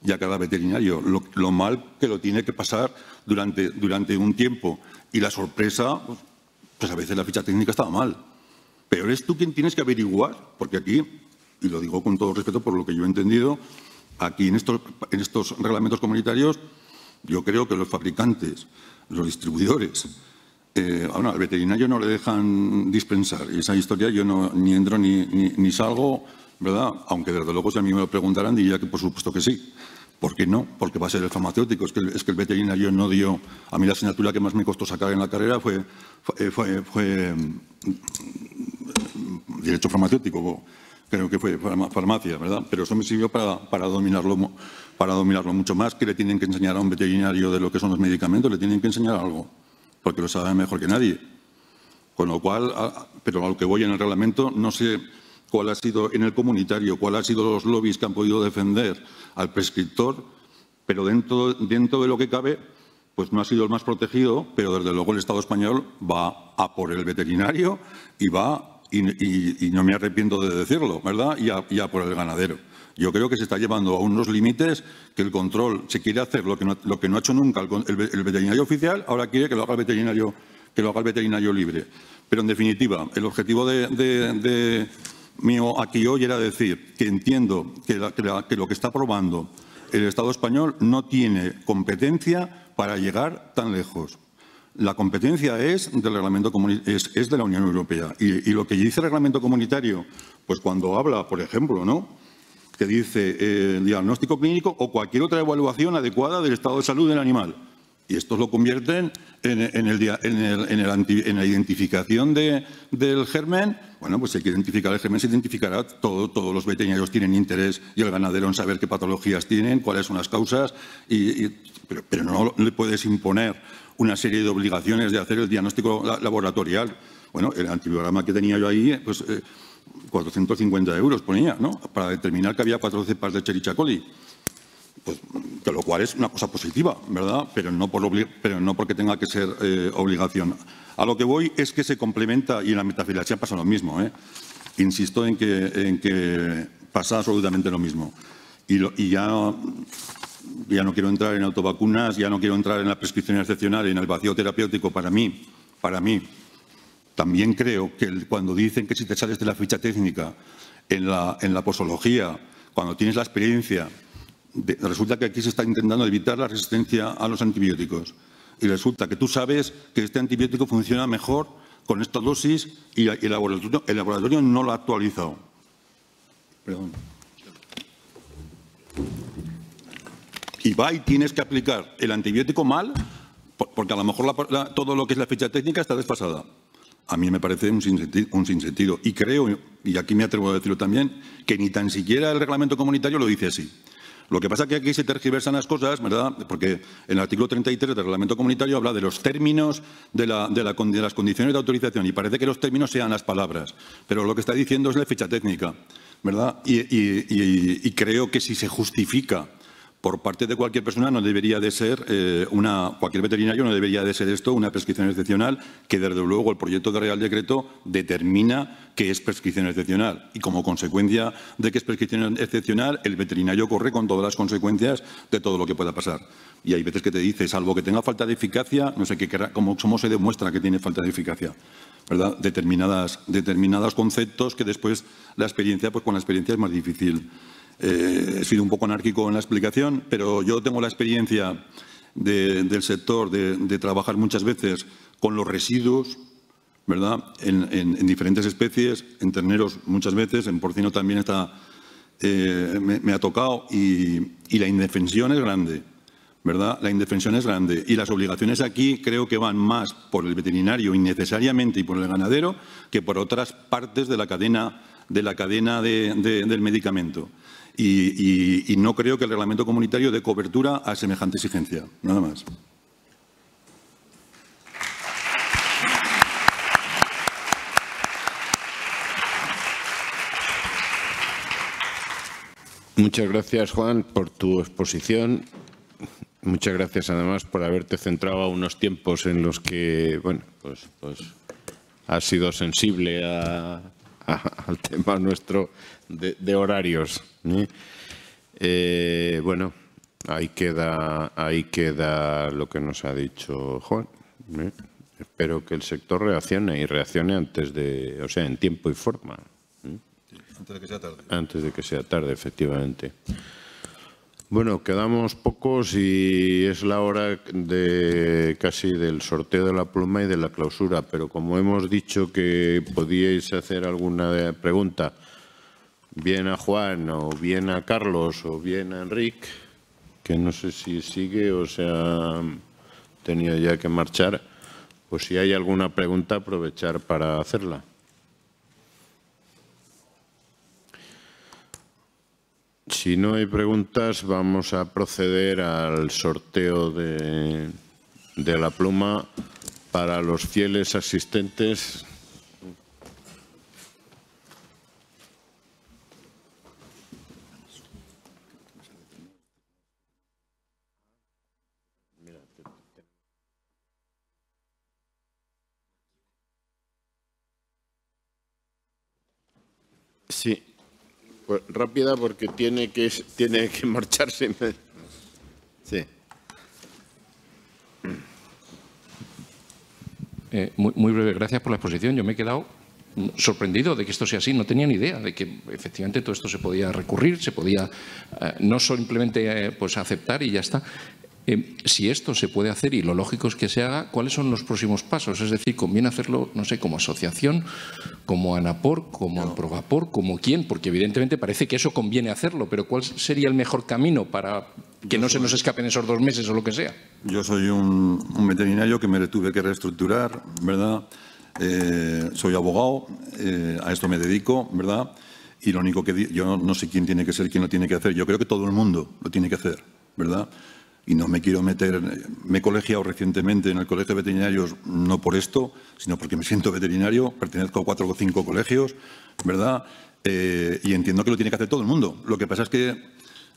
y a cada veterinario, lo mal que lo tiene que pasar durante un tiempo. Y la sorpresa, pues a veces la ficha técnica estaba mal. Pero eres tú quien tienes que averiguar, porque aquí, y lo digo con todo respeto por lo que yo he entendido, aquí en estos reglamentos comunitarios, yo creo que los fabricantes, los distribuidores, al veterinario no le dejan dispensar. Y esa historia yo ni entro ni salgo, ¿verdad? Aunque desde luego si a mí me lo preguntaran diría que por supuesto que sí. ¿Por qué no? Porque va a ser el farmacéutico. Es que el veterinario no dio... A mí la asignatura que más me costó sacar en la carrera fue Derecho Farmacéutico, creo que fue farmacia, ¿verdad? Pero eso me sirvió para dominarlo mucho más. Que le tienen que enseñar a un veterinario de lo que son los medicamentos, le tienen que enseñar algo, porque lo sabe mejor que nadie. Con lo cual, pero a lo que voy en el reglamento, no sé cuál ha sido en el comunitario, cuál ha sido los lobbies que han podido defender al prescriptor, pero dentro de lo que cabe, pues no ha sido el más protegido, pero desde luego el Estado español va a por el veterinario y no me arrepiento de decirlo, ¿verdad? Y a por el ganadero. Yo creo que se está llevando a unos límites que el control se quiere hacer lo que no ha hecho nunca el veterinario oficial, ahora quiere que lo haga el veterinario libre. Pero en definitiva, el objetivo mío aquí hoy era decir que entiendo que lo que está aprobando el Estado español no tiene competencia para llegar tan lejos. La competencia es del reglamento es de la Unión Europea. Y lo que dice el reglamento comunitario, pues cuando habla, por ejemplo, ¿no?, que dice diagnóstico clínico o cualquier otra evaluación adecuada del estado de salud del animal. Y estos lo convierten en la identificación del germen. Bueno, pues si hay que identificar el germen, se identificará. Todos los veterinarios tienen interés y el ganadero en saber qué patologías tienen, cuáles son las causas, pero no le puedes imponer una serie de obligaciones de hacer el diagnóstico laboratorial. Bueno, el antibiograma que tenía yo ahí, pues 450 euros ponía, ¿no?, para determinar que había 4 cepas de Escherichia coli. Pues, que lo cual es una cosa positiva, ¿verdad? Pero no porque tenga que ser obligación. A lo que voy es que se complementa, y en la metafilaxia pasa lo mismo, ¿eh? Insisto en que pasa absolutamente lo mismo. Y ya no quiero entrar en autovacunas, ya no quiero entrar en la prescripción excepcional, en el vacío terapéutico. Para mí, también creo que cuando dicen que si te sales de la ficha técnica en la posología, cuando tienes la experiencia, resulta que aquí se está intentando evitar la resistencia a los antibióticos. Y resulta que tú sabes que este antibiótico funciona mejor con esta dosis y el laboratorio no lo ha actualizado. Perdón. Y tienes que aplicar el antibiótico mal, porque a lo mejor todo lo que es la ficha técnica está desfasada. A mí me parece un sinsentido. Y creo, y aquí me atrevo a decirlo también, que ni tan siquiera el reglamento comunitario lo dice así. Lo que pasa es que aquí se tergiversan las cosas, ¿verdad? Porque en el artículo 33 del reglamento comunitario habla de los términos de las condiciones de autorización y parece que los términos sean las palabras. Pero lo que está diciendo es la ficha técnica, ¿verdad? Y creo que si se justifica por parte de cualquier persona no debería de ser cualquier veterinario no debería de ser esto una prescripción excepcional, que desde luego el proyecto de Real Decreto determina que es prescripción excepcional y como consecuencia de que es prescripción excepcional el veterinario corre con todas las consecuencias de todo lo que pueda pasar. Y hay veces que te dice, salvo que tenga falta de eficacia, no sé cómo se demuestra que tiene falta de eficacia, ¿verdad? Determinados conceptos que después la experiencia, pues con la experiencia es más difícil. He sido un poco anárquico en la explicación, pero yo tengo la experiencia del sector de trabajar muchas veces con los residuos, ¿verdad? En diferentes especies, en terneros muchas veces, en porcino también me ha tocado y la indefensión es grande, ¿verdad? La indefensión es grande y las obligaciones aquí creo que van más por el veterinario innecesariamente y por el ganadero que por otras partes de la cadena del medicamento. Y no creo que el reglamento comunitario dé cobertura a semejante exigencia. Nada más. Muchas gracias, Juan, por tu exposición. Muchas gracias, además, por haberte centrado a unos tiempos en los que, bueno, pues has sido sensible al tema nuestro de horarios. Bueno, ahí queda lo que nos ha dicho Juan. Espero que el sector reaccione y reaccione en tiempo y forma. Antes de que sea tarde. Antes de que sea tarde, efectivamente. Bueno, quedamos pocos y es la hora casi del sorteo de la pluma y de la clausura, pero como hemos dicho que podíais hacer alguna pregunta, bien a Juan o bien a Carlos o bien a Enrique, que no sé si sigue o se ha tenido ya que marchar, pues si hay alguna pregunta, aprovechar para hacerla. Si no hay preguntas, vamos a proceder al sorteo de la pluma para los fieles asistentes. Sí. Pues rápida porque tiene que marcharse. Sí. Muy breve, gracias por la exposición. Yo me he quedado sorprendido de que esto sea así. No tenía ni idea de que efectivamente todo esto se podía recurrir, se podía no simplemente pues aceptar y ya está. Si esto se puede hacer y lo lógico es que se haga, ¿cuáles son los próximos pasos? Es decir, ¿conviene hacerlo, no sé, como asociación, como ANAPOR, como Aprobapor, como quién? Porque evidentemente parece que eso conviene hacerlo, pero ¿cuál sería el mejor camino para que no se nos escapen esos 2 meses o lo que sea? Yo soy un veterinario que me tuve que reestructurar, ¿verdad? Soy abogado, a esto me dedico, ¿verdad? Y lo único que yo no sé quién tiene que ser, quién lo tiene que hacer. Yo creo que todo el mundo lo tiene que hacer, ¿verdad? Y no me quiero meter, me he colegiado recientemente en el Colegio de Veterinarios, no por esto, sino porque me siento veterinario, pertenezco a 4 o 5 colegios, ¿verdad? Y entiendo que lo tiene que hacer todo el mundo. Lo que pasa es que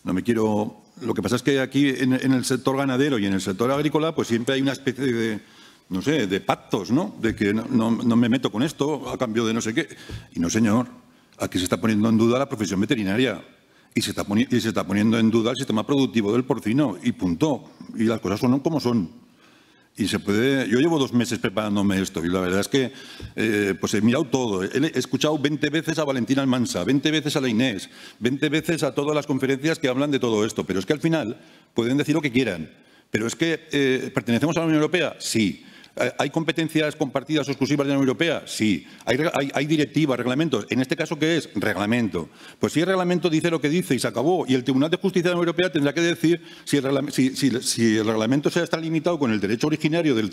lo que pasa es que aquí en el sector ganadero y en el sector agrícola, pues siempre hay una especie de, no sé, de pactos, ¿no? De que no me meto con esto a cambio de no sé qué. Y no, señor, aquí se está poniendo en duda la profesión veterinaria. Y se está poniendo en duda el sistema productivo del porcino y punto. Y las cosas son como son. Y se puede. Yo llevo 2 meses preparándome esto y la verdad es que pues he mirado todo. He escuchado 20 veces a Valentina Almansa, 20 veces a la Inés, 20 veces a todas las conferencias que hablan de todo esto. Pero es que al final pueden decir lo que quieran. Pero es que ¿pertenecemos a la Unión Europea? Sí. ¿Hay competencias compartidas o exclusivas de la Unión Europea? Sí. ¿Hay directivas, reglamentos? ¿En este caso qué es? Reglamento. Pues si el reglamento dice lo que dice y se acabó, y el Tribunal de Justicia de la Unión Europea tendrá que decir si el reglamento está limitado con el derecho originario del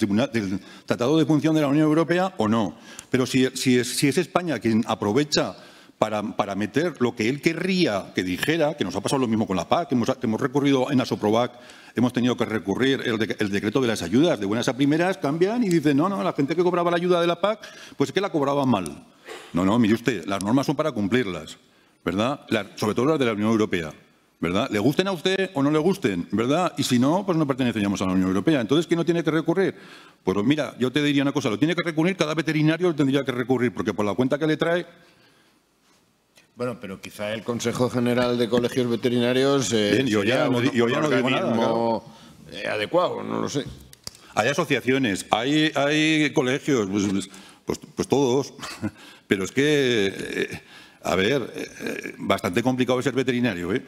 Tratado de Función de la Unión Europea o no. Pero si es España quien aprovecha para meter lo que él querría que dijera, que nos ha pasado lo mismo con la PAC, que hemos recurrido en Asoprobac, hemos tenido que recurrir el decreto de las ayudas, de buenas a primeras, cambian y dicen, no, la gente que cobraba la ayuda de la PAC, pues es que la cobraba mal. No, mire usted, las normas son para cumplirlas, ¿verdad? Sobre todo las de la Unión Europea, ¿verdad? ¿Le gusten a usted o no le gusten, verdad? Y si no, pues no perteneceríamos a la Unión Europea. Entonces, ¿quién no tiene que recurrir? Pues mira, yo te diría una cosa, lo tiene que recurrir, cada veterinario lo tendría que recurrir, porque por la cuenta que le trae... Bueno, pero quizá el Consejo General de Colegios Veterinarios bien, yo ya no digo nada, claro. Adecuado, no lo sé. Hay asociaciones, hay colegios, pues todos, pero es que, a ver, bastante complicado es ser veterinario, ¿eh?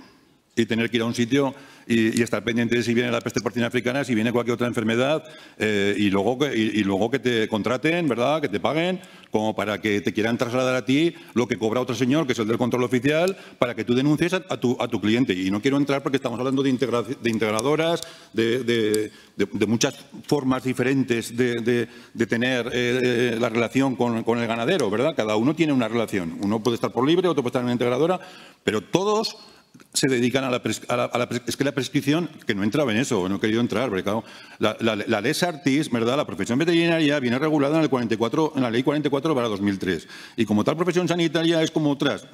Y tener que ir a un sitio y estar pendiente de si viene la peste porcina africana, si viene cualquier otra enfermedad, y luego que te contraten, ¿verdad?, que te paguen, como para que te quieran trasladar a ti lo que cobra otro señor, que es el del control oficial, para que tú denuncies a tu cliente. Y no quiero entrar porque estamos hablando de integradoras, de muchas formas diferentes de tener la relación con el ganadero, ¿verdad? Cada uno tiene una relación. Uno puede estar por libre, otro puede estar en una integradora, pero todos se dedican a es que la prescripción, que no entraba en eso, no he querido entrar, porque claro, la Lex Artis, ¿verdad?, la profesión veterinaria viene regulada en la Ley 44/2003. Y como tal profesión sanitaria es como otras,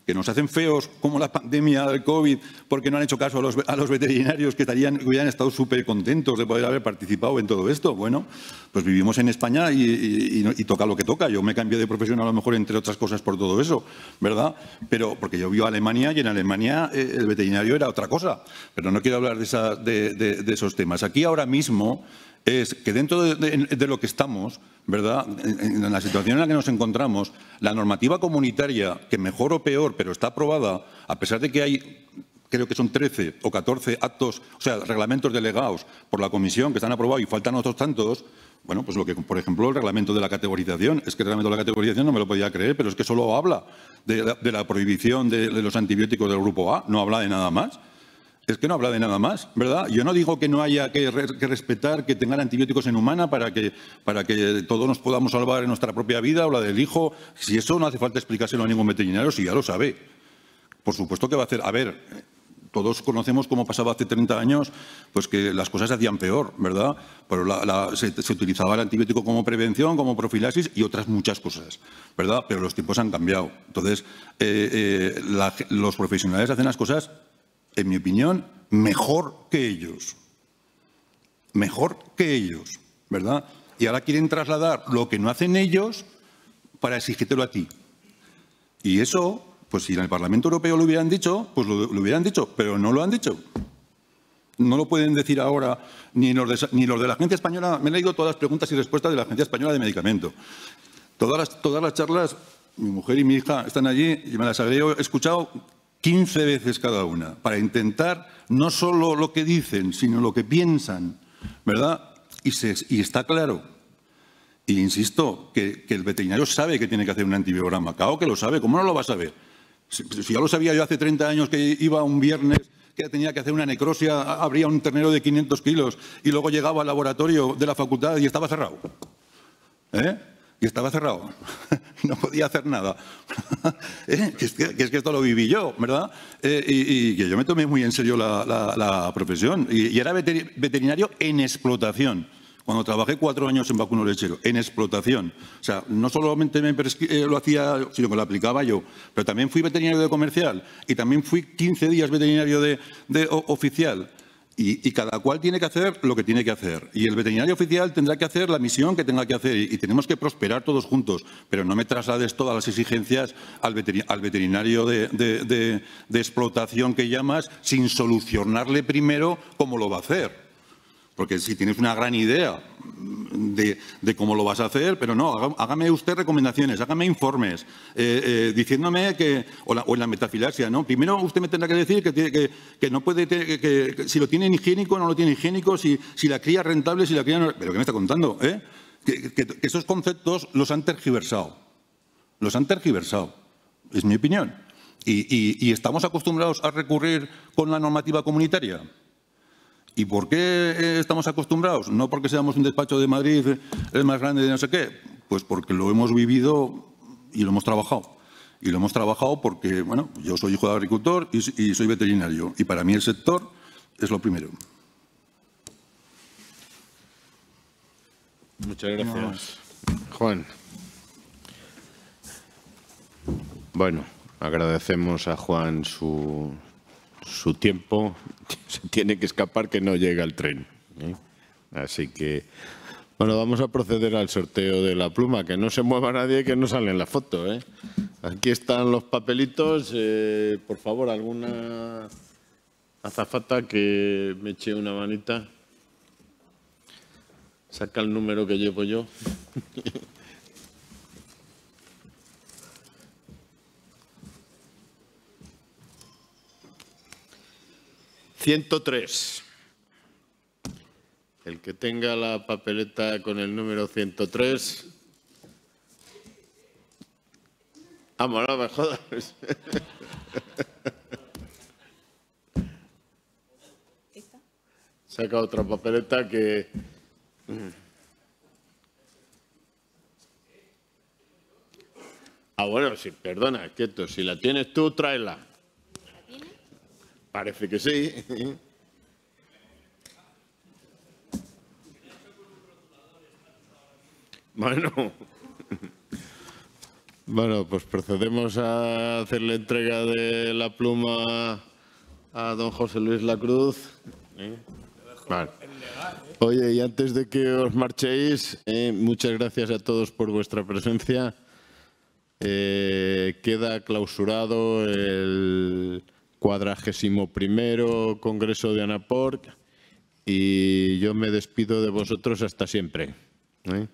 que nos hacen feos, como la pandemia del COVID, porque no han hecho caso a los veterinarios que hubieran estado súper contentos de poder haber participado en todo esto. Bueno, pues vivimos en España y toca lo que toca. Yo me cambié de profesión a lo mejor, entre otras cosas, por todo eso, ¿verdad? Pero porque yo vivo en Alemania y en Alemania el veterinario era otra cosa. Pero no quiero hablar de esos temas. Aquí ahora mismo es que dentro de lo que estamos, ¿verdad?, en la situación en la que nos encontramos, la normativa comunitaria, que mejor o peor, pero está aprobada, a pesar de que hay, creo que son 13 o 14 actos, o sea, reglamentos delegados por la Comisión que están aprobados y faltan otros tantos. Bueno, pues por ejemplo, el reglamento de la categorización. Es que el reglamento de la categorización no me lo podía creer, pero es que solo habla de la prohibición de los antibióticos del grupo A, no habla de nada más. Es que no habla de nada más, ¿verdad? Yo no digo que no haya que respetar que tengan antibióticos en humana para que todos nos podamos salvar en nuestra propia vida o la del hijo. Si eso no hace falta explicárselo a ningún veterinario, si ya lo sabe. Por supuesto que va a hacer. A ver, todos conocemos cómo pasaba hace 30 años, pues que las cosas se hacían peor, ¿verdad? Pero se utilizaba el antibiótico como prevención, como profilaxis y otras muchas cosas, ¿verdad? Pero los tiempos han cambiado. Entonces, los profesionales hacen las cosas, en mi opinión, mejor que ellos. Mejor que ellos, ¿verdad? Y ahora quieren trasladar lo que no hacen ellos para exigírtelo a ti. Y eso, pues si en el Parlamento Europeo lo hubieran dicho, pues lo hubieran dicho, pero no lo han dicho. No lo pueden decir ahora ni los de la Agencia Española. Me he leído todas las preguntas y respuestas de la Agencia Española de Medicamento. Todas las charlas, mi mujer y mi hija están allí y me las habré escuchado 15 veces cada una, para intentar no solo lo que dicen, sino lo que piensan, ¿verdad? Y está claro. Y insisto, que el veterinario sabe que tiene que hacer un antibiograma. Claro que lo sabe, ¿cómo no lo va a saber? Si ya lo sabía yo hace 30 años, que iba un viernes, que tenía que hacer una necrosia, abría un ternero de 500 kilos y luego llegaba al laboratorio de la facultad y estaba cerrado. Y estaba cerrado. No podía hacer nada. Que es que esto lo viví yo, ¿verdad? Y que yo me tomé muy en serio la profesión. Y era veterinario en explotación. Cuando trabajé 4 años en vacuno lechero, en explotación. O sea, no solamente lo hacía, sino que lo aplicaba yo. Pero también fui veterinario de comercial y también fui 15 días veterinario de oficial. Y cada cual tiene que hacer lo que tiene que hacer. Y el veterinario oficial tendrá que hacer la misión que tenga que hacer. Y tenemos que prosperar todos juntos. Pero no me traslades todas las exigencias al veterinario de explotación que llamas, sin solucionarle primero cómo lo va a hacer. Porque si tienes una gran idea de cómo lo vas a hacer, pero no, hágame usted recomendaciones, hágame informes, diciéndome que, o en la metafilaxia, ¿no? Primero usted me tendrá que decir que no puede, que si lo tiene higiénico o no lo tiene higiénico, si la cría es rentable, si la cría no. ¿Pero qué me está contando? Que esos conceptos los han tergiversado. Los han tergiversado, es mi opinión. Y estamos acostumbrados a recurrir con la normativa comunitaria. ¿Y por qué estamos acostumbrados? No porque seamos un despacho de Madrid, el más grande de no sé qué. Pues porque lo hemos vivido y lo hemos trabajado. Y lo hemos trabajado porque, bueno, yo soy hijo de agricultor y soy veterinario. Y para mí el sector es lo primero. Muchas gracias. Juan. Bueno, agradecemos a Juan su tiempo. Se tiene que escapar, que no llega el tren, ¿eh? Así que, bueno, vamos a proceder al sorteo de la pluma. Que no se mueva nadie, que no sale en la foto, ¿eh? Aquí están los papelitos. Por favor, alguna azafata que me eche una manita. Saca el número que llevo yo. ...103... El que tenga la papeleta con el número 103... Vamos, no me jodas. Saca otra papeleta que... bueno, sí, perdona, quieto. Si la tienes tú, tráela. ¿La tienes? Parece que sí. Bueno, pues procedemos a hacer la entrega de la pluma a don José Luis Lacruz. Vale. Oye, y antes de que os marchéis, muchas gracias a todos por vuestra presencia. Queda clausurado el 41º Congreso de ANAPOR y yo me despido de vosotros hasta siempre. Venga.